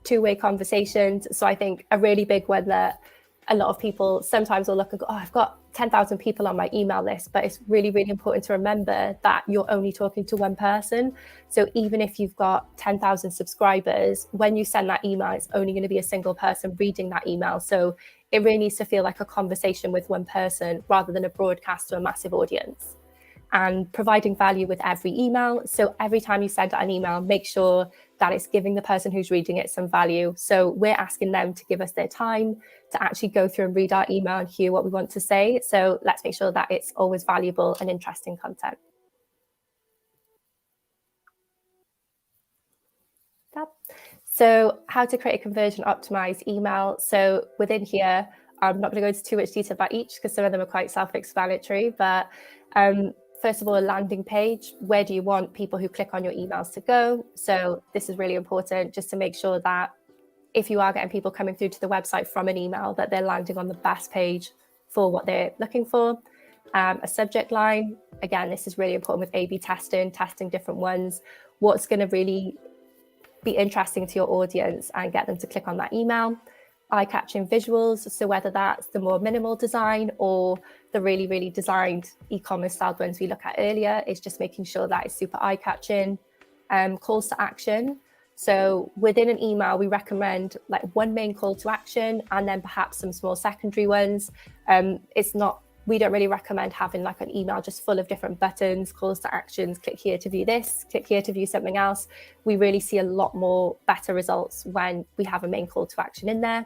two-way conversations. So I think a really big one that a lot of people sometimes will look and go, oh, I've got 10,000 people on my email list, but it's really, really important to remember that you're only talking to one person. So even if you've got 10,000 subscribers, when you send that email, it's only going to be a single person reading that email. So it really needs to feel like a conversation with one person rather than a broadcast to a massive audience. and providing value with every email. So every time you send out an email, make sure that it's giving the person who's reading it some value. So we're asking them to give us their time to actually go through and read our email and hear what we want to say. So let's make sure that it's always valuable and interesting content. So how to create a conversion optimized email. So within here, I'm not going to go into too much detail about each because some of them are quite self-explanatory, but first of all, a landing page. Where do you want people who click on your emails to go? So this is really important just to make sure that if you are getting people coming through to the website from an email, that they're landing on the best page for what they're looking for. A subject line. Again, this is really important with A/B testing different ones. What's going to really be interesting to your audience and get them to click on that email. Eye-catching visuals, so whether that's the more minimal design or the really, really designed e-commerce styled ones we looked at earlier, is just making sure that it's super eye-catching. Calls to action. So within an email, we recommend like one main call to action and then perhaps some small secondary ones. We don't really recommend having like an email just full of different buttons, calls to actions, click here to view this, click here to view something else. We really see a lot more better results when we have a main call to action in there.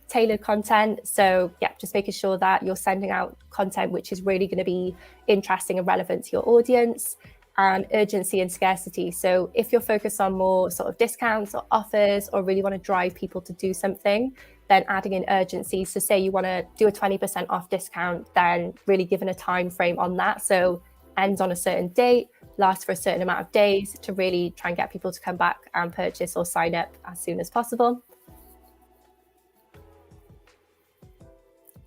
Tailored content. So yeah, just making sure that you're sending out content which is really going to be interesting and relevant to your audience. And urgency and scarcity. So if you're focused on more sort of discounts or offers or really want to drive people to do something, then adding in urgency. So say you want to do a 20% off discount, then really giving a time frame on that. So ends on a certain date, lasts for a certain amount of days to really try and get people to come back and purchase or sign up as soon as possible.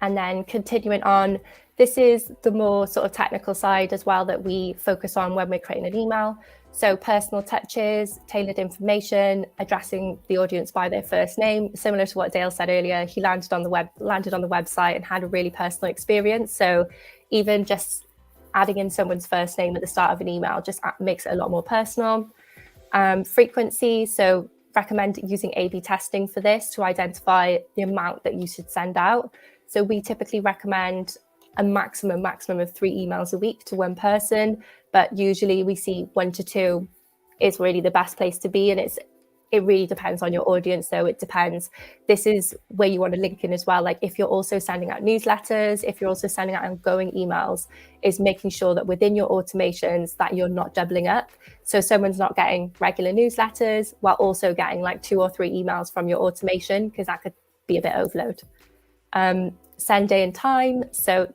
And then continuing on, this is the more sort of technical side as well that we focus on when we're creating an email. So personal touches, tailored information, addressing the audience by their first name. Similar to what Dale said earlier, he landed on the website and had a really personal experience. So even just adding in someone's first name at the start of an email just makes it a lot more personal. Frequency, so recommend using A/B testing for this to identify the amount that you should send out. So we typically recommend a maximum of 3 emails a week to one person, but usually we see 1 to 2 is really the best place to be. And it really depends on your audience, though. It depends. This is where you want to link in as well. Like if you're also sending out newsletters, if you're also sending out outgoing emails, is making sure that within your automations that you're not doubling up. So someone's not getting regular newsletters while also getting like 2 or 3 emails from your automation, because that could be a bit overload. Send day and time. So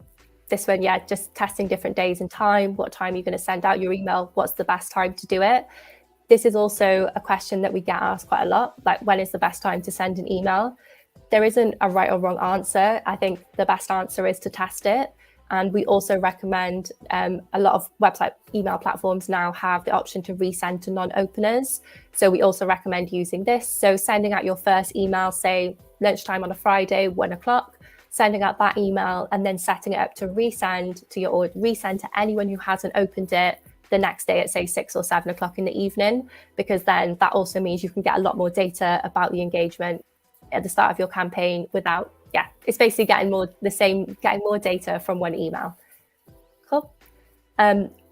this one, yeah, just testing different days and time. What time are you going to send out your email? What's the best time to do it? This is also a question that we get asked quite a lot, like when is the best time to send an email? There isn't a right or wrong answer. I think the best answer is to test it. And we also recommend a lot of website email platforms now have the option to resend to non-openers. So we also recommend using this. So sending out your first email, say lunchtime on a Friday, 1 o'clock, sending out that email and then setting it up to resend to anyone who hasn't opened it the next day at say 6 or 7 o'clock in the evening, because then that also means you can get a lot more data about the engagement at the start of your campaign without, it's basically getting more data from one email. Cool.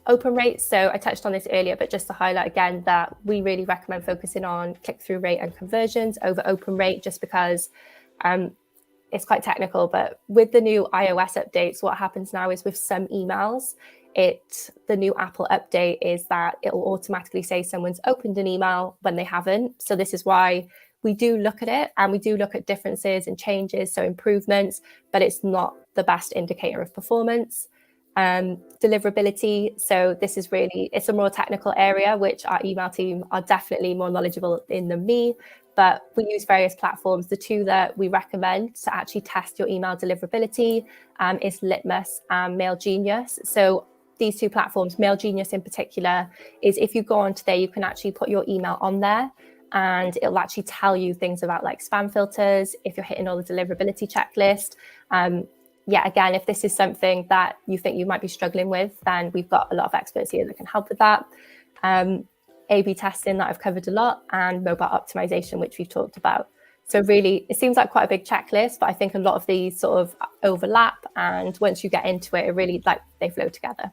Open rates. So I touched on this earlier, but just to highlight again that we really recommend focusing on click-through rate and conversions over open rate, just because it's quite technical, but with the new iOS updates, what happens now is with some emails, the new Apple update is that it will automatically say someone's opened an email when they haven't. So this is why we do look at it and we do look at differences and changes, so improvements, but it's not the best indicator of performance. Deliverability. So this is it's a more technical area, which our email team are definitely more knowledgeable in than me. But we use various platforms. The 2 that we recommend to actually test your email deliverability is Litmus and MailGenius. So these 2 platforms, MailGenius in particular, is if you go onto there, you can actually put your email on there and it'll actually tell you things about like spam filters, if you're hitting all the deliverability checklist. Again, if this is something that you think you might be struggling with, then we've got a lot of experts here that can help with that. A/B testing that I've covered a lot, and mobile optimization, which we've talked about. So really, it seems like quite a big checklist, but I think a lot of these sort of overlap. And once you get into it, it really they flow together.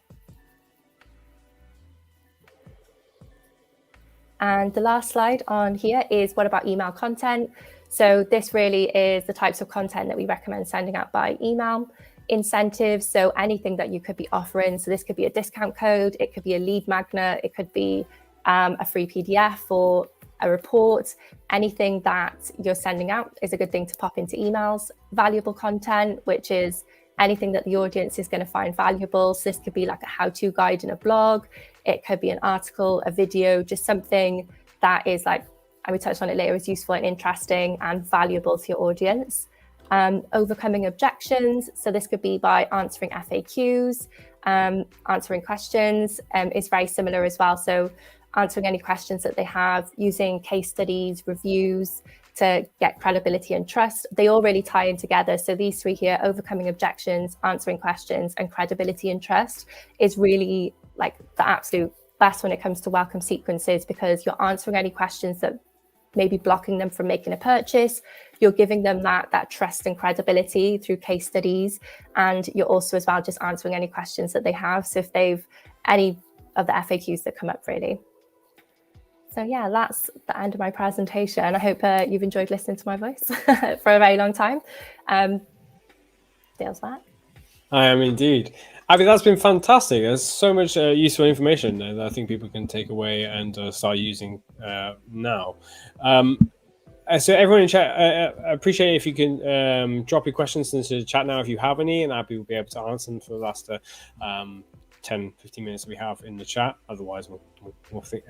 And the last slide on here is what about email content? So this really is the types of content that we recommend sending out by email. Incentives, so anything that you could be offering. So this could be a discount code, it could be a lead magnet, it could be a free PDF or a report. Anything that you're sending out is a good thing to pop into emails. Valuable content, which is anything that the audience is going to find valuable. So this could be like a how-to guide in a blog. It could be an article, a video, just something that is like, I will touch on it later, is useful and interesting and valuable to your audience. Overcoming objections. So this could be by answering FAQs, answering questions is very similar as well. So answering any questions that they have, using case studies, reviews to get credibility and trust. They all really tie in together. So these three here, overcoming objections, answering questions, and credibility and trust, is really like the absolute best when it comes to welcome sequences, because you're answering any questions that may be blocking them from making a purchase. You're giving them that trust and credibility through case studies. And you're also as well just answering any questions that they have. So if they've any of the FAQs that come up really. So yeah, that's the end of my presentation. I hope you've enjoyed listening to my voice for a very long time. Dale's back. I am indeed. Abby, that's been fantastic. There's so much useful information that I think people can take away and start using now. So everyone in chat, I appreciate if you can drop your questions into the chat now if you have any, and Abby will be able to answer them for the last 10, 15 minutes that we have in the chat. Otherwise, we'll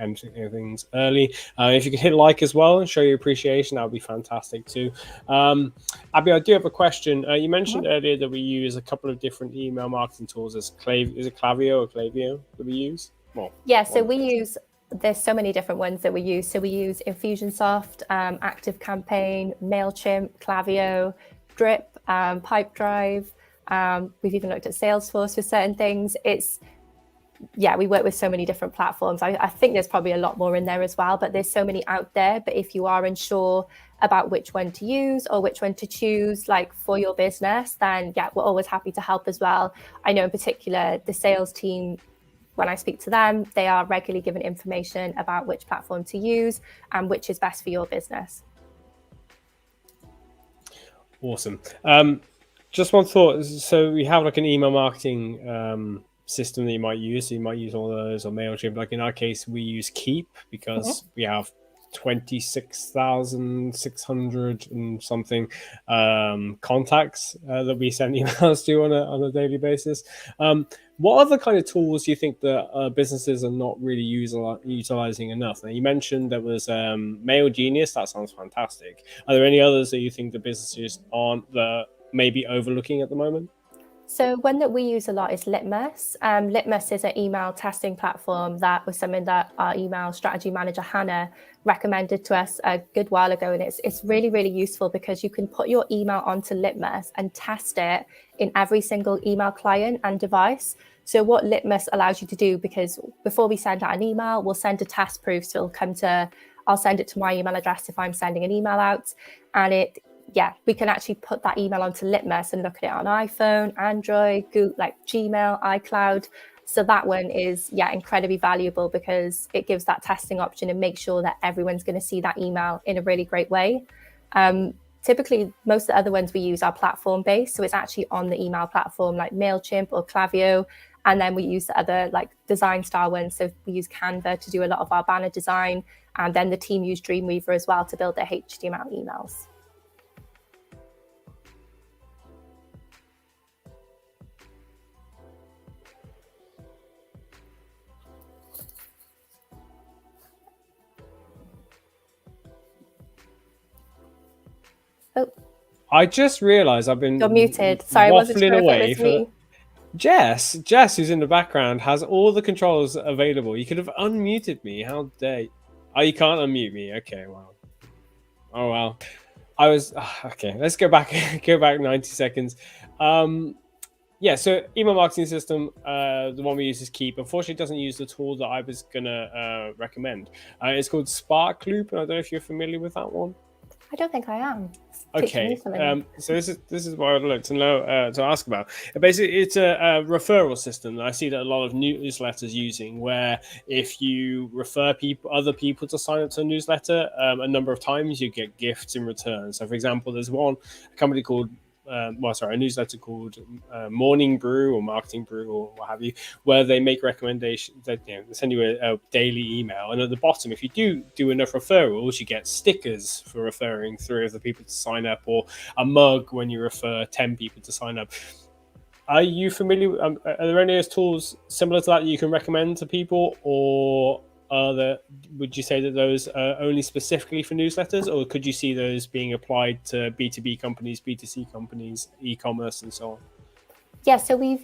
end things early. If you could hit like as well and show your appreciation, that would be fantastic too. Abby, I do have a question. You mentioned earlier that we use a couple of different email marketing tools. Is it Klaviyo or Klaviyo that we use? Well, yeah, so we use, there's so many different ones that we use. So we use Infusionsoft, ActiveCampaign, MailChimp, Klaviyo, Drip, Pipedrive. We've even looked at Salesforce for certain things. We work with so many different platforms. I think there's probably a lot more in there as well, but there's so many out there. But if you are unsure about which one to use or which one to choose, like for your business, then yeah, we're always happy to help as well. I know in particular, the sales team, when I speak to them, they are regularly given information about which platform to use and which is best for your business. Awesome. Just one thought. So we have like an email marketing system that you might use. So you might use all of those or MailChimp. Like in our case, we use Keep because we have 26,600 and something contacts that we send emails to on a daily basis. What other kind of tools do you think that businesses are not really utilizing enough? Now, you mentioned there was Mail Genius. That sounds fantastic. Are there any others that you think the businesses aren't maybe overlooking at the moment? So one that we use a lot is Litmus. Litmus is an email testing platform that was something that our email strategy manager, Hannah, recommended to us a good while ago. And it's really, really useful because you can put your email onto Litmus and test it in every single email client and device. So what Litmus allows you to do, because before we send out an email, we'll send a test proof. So I'll send it to my email address if I'm sending an email out. And we can actually put that email onto Litmus and look at it on iPhone, Android, Google, like Gmail, iCloud. So that one is incredibly valuable because it gives that testing option and makes sure that everyone's going to see that email in a really great way. Typically, most of the other ones we use are platform-based. So it's actually on the email platform like MailChimp or Klaviyo. And then we use the other like design style ones. So we use Canva to do a lot of our banner design. And then the team use Dreamweaver as well to build their HTML emails. Oh, I just realized I've been you're muted. Sorry, I wasn't sure away if it was me. Jess, who's in the background, has all the controls available. You could have unmuted me. How dare you? Oh, you can't unmute me. Okay, well. Oh, well. I was... okay, let's go back 90 seconds. So email marketing system, the one we use is Keep. Unfortunately, it doesn't use the tool that I was going to recommend. It's called Spark Loop, and I don't know if you're familiar with that one. I don't think I am. Teaching me Okay, something. so this is what I'd like to know to ask about. Basically, it's a referral system that I see that a lot of newsletters using, where if you refer other people to sign up to a newsletter a number of times, you get gifts in return. So, for example, there's a company called a newsletter called Morning Brew or Marketing Brew or what have you, where they make recommendations. They send you a daily email, and at the bottom, if you do enough referrals, you get stickers for referring 3 of the people to sign up, or a mug when you refer 10 people to sign up. Are you familiar? Are there any of those tools similar to that you can recommend to people, or would you say that those are only specifically for newsletters, or could you see those being applied to B2B companies, B2C companies, e-commerce, and so on? Yeah, so we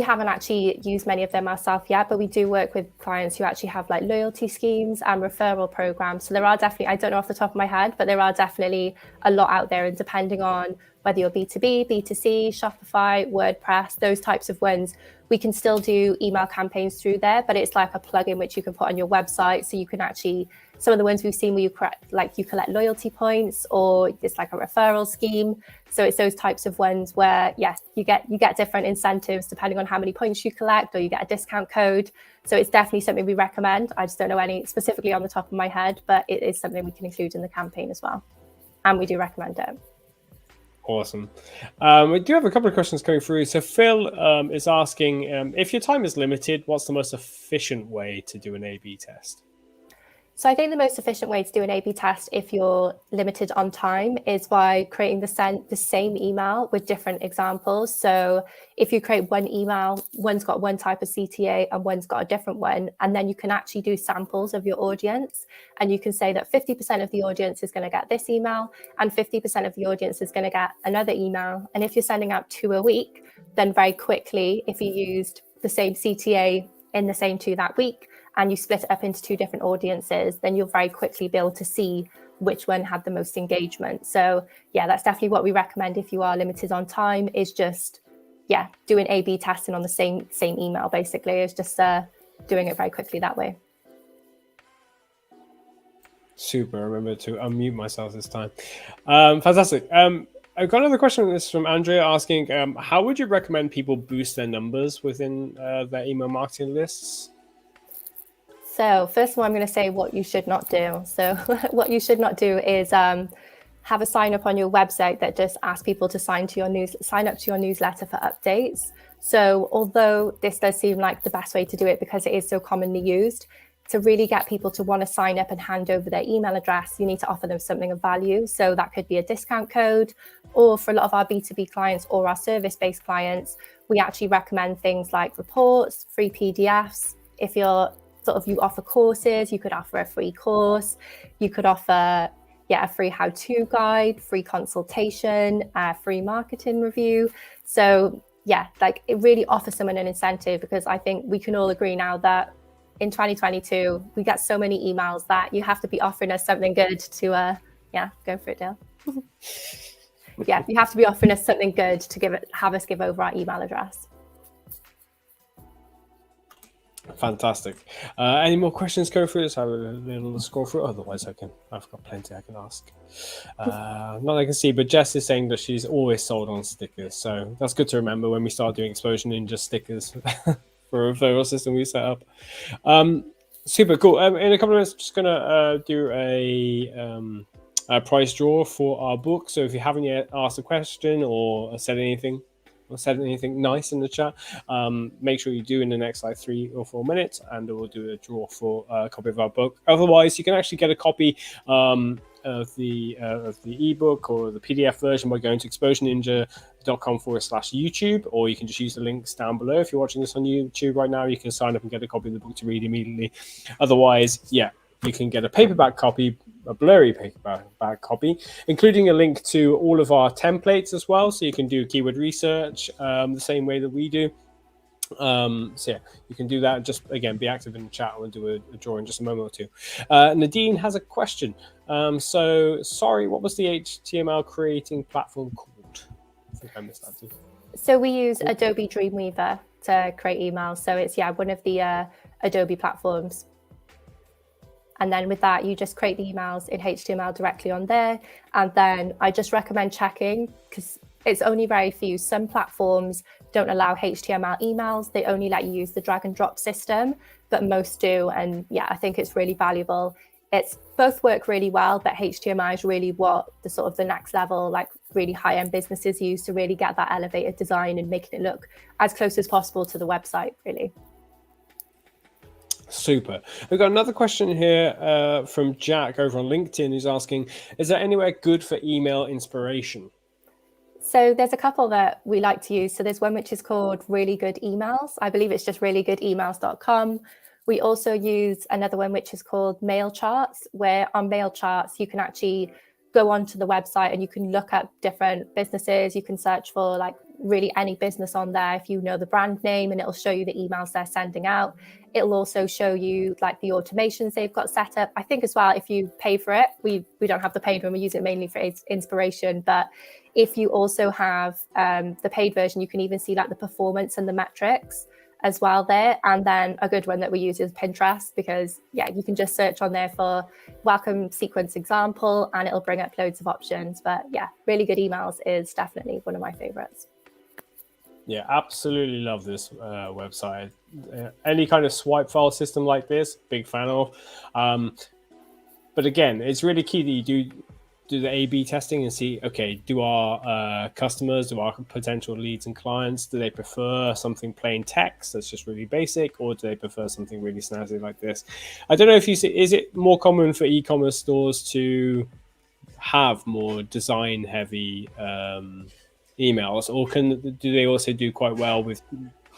haven't actually used many of them ourselves yet, but we do work with clients who actually have like loyalty schemes and referral programs. So there are definitely, I don't know off the top of my head, but there are definitely a lot out there, and depending on whether you're B2B, B2C, Shopify, WordPress, those types of ones, we can still do email campaigns through there, but it's like a plugin which you can put on your website. So you can actually, some of the ones we've seen where you collect loyalty points, or it's like a referral scheme. So it's those types of ones where, yes, you get different incentives depending on how many points you collect, or you get a discount code. So it's definitely something we recommend. I just don't know any specifically on the top of my head, but it is something we can include in the campaign as well. And we do recommend it. Awesome. We do have a couple of questions coming through. So Phil is asking, if your time is limited, what's the most efficient way to do an A/B test? So I think the most efficient way to do an A/B test if you're limited on time is by creating the same email with different examples. So if you create one email, one's got one type of CTA and one's got a different one, and then you can actually do samples of your audience, and you can say that 50% of the audience is going to get this email and 50% of the audience is going to get another email. And if you're sending out 2 a week, then very quickly, if you used the same CTA in the same 2 that week, and you split it up into 2 different audiences, then you'll very quickly be able to see which one had the most engagement. So yeah, that's definitely what we recommend if you are limited on time, is just, doing A/B testing on the same email, basically. Is just doing it very quickly that way. Super. I remember to unmute myself this time. Fantastic. I've got another question. This is from Andrea asking, how would you recommend people boost their numbers within their email marketing lists? So first of all, I'm going to say what you should not do. So what you should not do is have a sign up on your website that just asks people to sign up to your newsletter for updates. So although this does seem like the best way to do it because it is so commonly used, to really get people to want to sign up and hand over their email address, you need to offer them something of value. So that could be a discount code, or for a lot of our B2B clients or our service-based clients, we actually recommend things like reports, free PDFs. If you offer courses, you could offer a free course. You could offer a free how-to guide, free consultation, free marketing review. So it really offers someone an incentive, because I think we can all agree now that in 2022, we get so many emails that you have to be offering us something good to, go for it, Dale. You have to be offering us something good to have us give over our email address. Fantastic. Any more questions go through? Let's have a little scroll through. Otherwise, I've got plenty I can ask. Not that I can see, but Jess is saying that she's always sold on stickers. So that's good to remember when we start doing Explosion Ninja stickers for a referral system we set up. Super cool. In a couple of minutes, just going to do a price draw for our book. So if you haven't yet asked a question or said anything nice in the chat, make sure you do in the next 3 or 4 minutes, and we'll do a draw for a copy of our book. Otherwise, you can actually get a copy of the ebook or the PDF version by going to explosionninja.com/YouTube, or you can just use the links down below. If you're watching this on YouTube right now, you can sign up and get a copy of the book to read immediately. Otherwise, you can get a paperback copy, a blurry paperback copy, including a link to all of our templates as well. So you can do keyword research the same way that we do. You can do that. Just again, be active in the chat. We'll do a draw in just a moment or two. Nadine has a question. So sorry, what was the HTML creating platform called? I think I missed that too. So we use Adobe Dreamweaver to create emails. So it's one of the Adobe platforms. And then with that, you just create the emails in HTML directly on there. And then I just recommend checking, because it's only very few. Some platforms don't allow HTML emails. They only let you use the drag and drop system, but most do. And yeah, I think it's really valuable. It's both work really well, but HTML is really what the sort of the next level, like really high-end businesses use to really get that elevated design and making it look as close as possible to the website, really. Super. We've got another question here from Jack over on LinkedIn, who's asking, is there anywhere good for email inspiration? So there's a couple that we like to use. So there's one which is called Really Good Emails. I believe it's just reallygoodemails.com. We also use another one which is called Mail Charts, where on Mail Charts you can actually go onto the website and you can look at different businesses. You can search for like really any business on there if you know the brand name, and it'll show you the emails they're sending out. It'll also show you like the automations they've got set up. I think as well, if you pay for it, we don't have the paid one, we use it mainly for inspiration. But if you also have the paid version, you can even see like the performance and the metrics as well there. And then a good one that we use is Pinterest, because yeah, you can just search on there for welcome sequence example and it'll bring up loads of options. But yeah, Really Good Emails is definitely one of my favorites. Yeah, absolutely love this website. Any kind of swipe file system like this, big fan of. But again, it's really key that you do the A/B testing and see, okay, do our customers, do our potential leads and clients, do they prefer something plain text that's just really basic, or do they prefer something really snazzy like this? I don't know if you see, is it more common for e-commerce stores to have more design heavy emails, or do they also do quite well with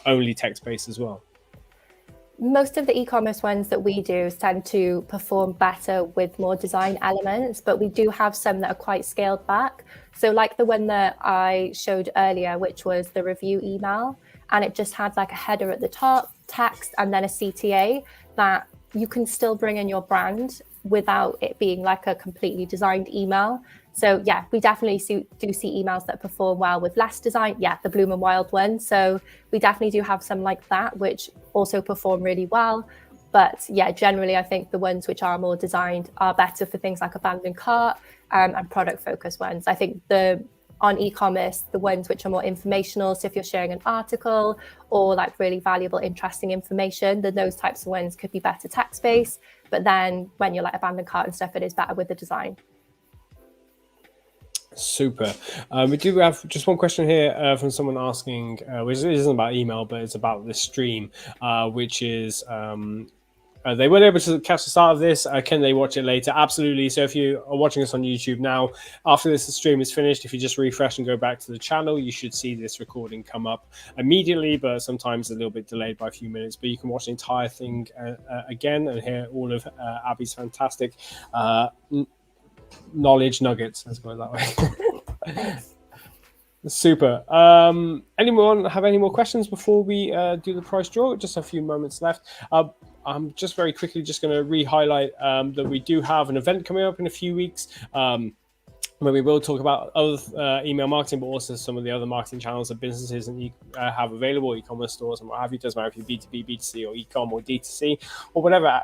only text-based as well? Most of the e-commerce ones that we do tend to perform better with more design elements, but we do have some that are quite scaled back. So like the one that I showed earlier, which was the review email, and it just had like a header at the top, text, and then a CTA, that you can still bring in your brand without it being like a completely designed email. So yeah, we definitely do see emails that perform well with less design. Yeah, the Bloom and Wild one. So we definitely do have some like that, which also perform really well. But yeah, generally, I think the ones which are more designed are better for things like abandoned cart and product focused ones. I think on e-commerce, the ones which are more informational, so if you're sharing an article or like really valuable, interesting information, then those types of ones could be better text-based. But then when you're like abandoned cart and stuff, it is better with the design. Super. We do have just one question here from someone asking, which isn't about email, but it's about the stream, which is they weren't able to catch the start of this. Can they watch it later? Absolutely. So if you are watching us on YouTube now, after this stream is finished, if you just refresh and go back to the channel, you should see this recording come up immediately, but sometimes a little bit delayed by a few minutes. But you can watch the entire thing again and hear all of Abby's fantastic knowledge nuggets, let's put it that way. Super. Anyone have any more questions before we do the price draw? Just a few moments left. I'm just very quickly just going to re-highlight that we do have an event coming up in a few weeks, where we will talk about other email marketing, but also some of the other marketing channels that businesses have available, e-commerce stores and what have you. It doesn't matter if you're B2B, B2C, or e-com, or D2C, or whatever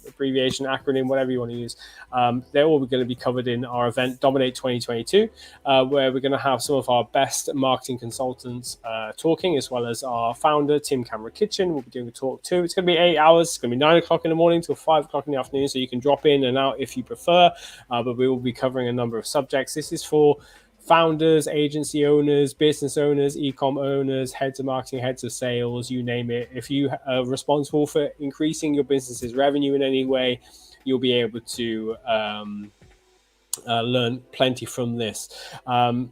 abbreviation, acronym, whatever you want to use. They're all going to be covered in our event, Dominate 2022, where we're going to have some of our best marketing consultants talking, as well as our founder, Tim Camera Kitchen, will be doing a talk too. It's going to be 8 hours. It's going to be 9 o'clock in the morning till 5 o'clock in the afternoon, so you can drop in and out if you prefer, but we will be covering a number of subjects. This is for founders, agency owners, business owners, e-com owners, heads of marketing, heads of sales, you name it. If you are responsible for increasing your business's revenue in any way, you'll be able to learn plenty from this. As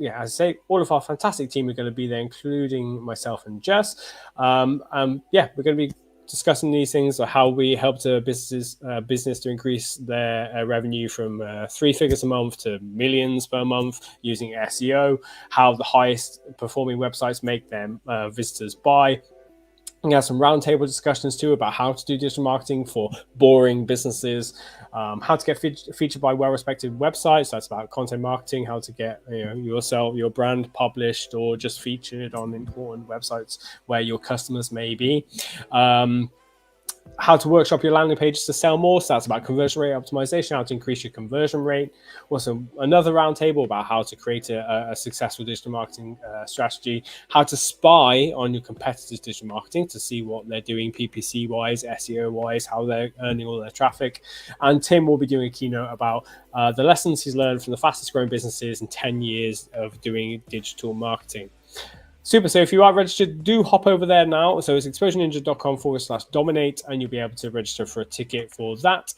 I say, all of our fantastic team are going to be there, including myself and Jess. We're going to be discussing these things, or how we help the business to increase their revenue from 3 figures a month to millions per month using SEO, how the highest performing websites make them visitors buy. We have some roundtable discussions too about how to do digital marketing for boring businesses, how to get featured by well-respected websites. That's about content marketing, how to get yourself, your brand published or just featured on important websites where your customers may be. how to workshop your landing pages to sell more. So that's about conversion rate optimization, how to increase your conversion rate. Also, another roundtable about how to create a successful digital marketing strategy, how to spy on your competitors' digital marketing to see what they're doing PPC wise, SEO wise, how they're earning all their traffic. And Tim will be doing a keynote about the lessons he's learned from the fastest growing businesses in 10 years of doing digital marketing. Super. So if you are registered, do hop over there now. So it's exposureninja.com/dominate, and you'll be able to register for a ticket for that.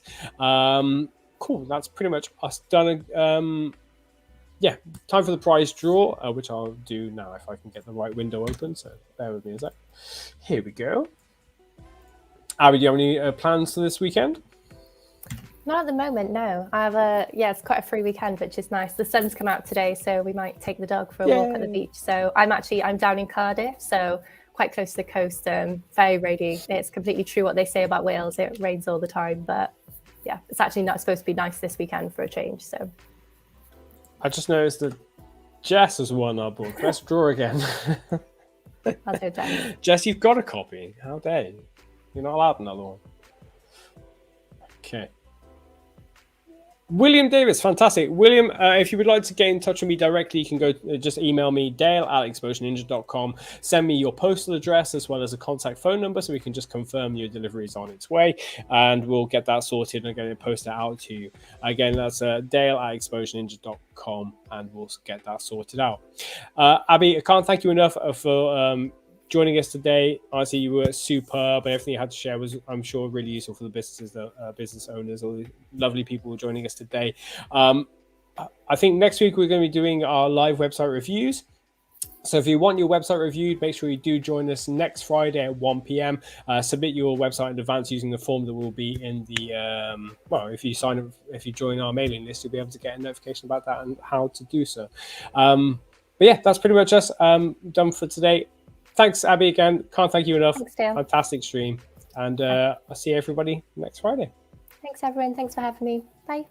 Cool. That's pretty much us done. Yeah, time for the prize draw, which I'll do now if I can get the right window open. So bear with me a sec. Here we go. Abby, do you have any plans for this weekend? Not at the moment, no. I have it's quite a free weekend, which is nice. The sun's come out today, so we might take the dog for a walk at the beach. So I'm down in Cardiff, so quite close to the coast, very rainy. It's completely true what they say about Wales. It rains all the time, but yeah, it's actually not supposed to be nice this weekend for a change. So I just noticed that Jess has won our book. Let's draw again. I'll do Jess. Jess, you've got a copy. How dare you? You're not allowed another one. Okay. William Davis, fantastic. William, if you would like to get in touch with me directly, you can go just email me, dale@exposureninja.com. Send me your postal address as well as a contact phone number so we can just confirm your delivery is on its way, and we'll get that sorted and get it posted out to you. Again, that's dale@exposureninja.com, and we'll get that sorted out. Abby, I can't thank you enough for joining us today. Honestly, you were superb, and everything you had to share was, I'm sure, really useful for the businesses, the business owners, all the lovely people joining us today. I think next week we're going to be doing our live website reviews. So if you want your website reviewed, make sure you do join us next Friday at 1 p.m. Submit your website in advance using the form that will be in the, if you sign up, if you join our mailing list, you'll be able to get a notification about that and how to do so. But yeah, that's pretty much us done for today. Thanks, Abby, again. Can't thank you enough. Thanks, Dale. Fantastic stream. And I'll see everybody next Friday. Thanks, everyone. Thanks for having me. Bye.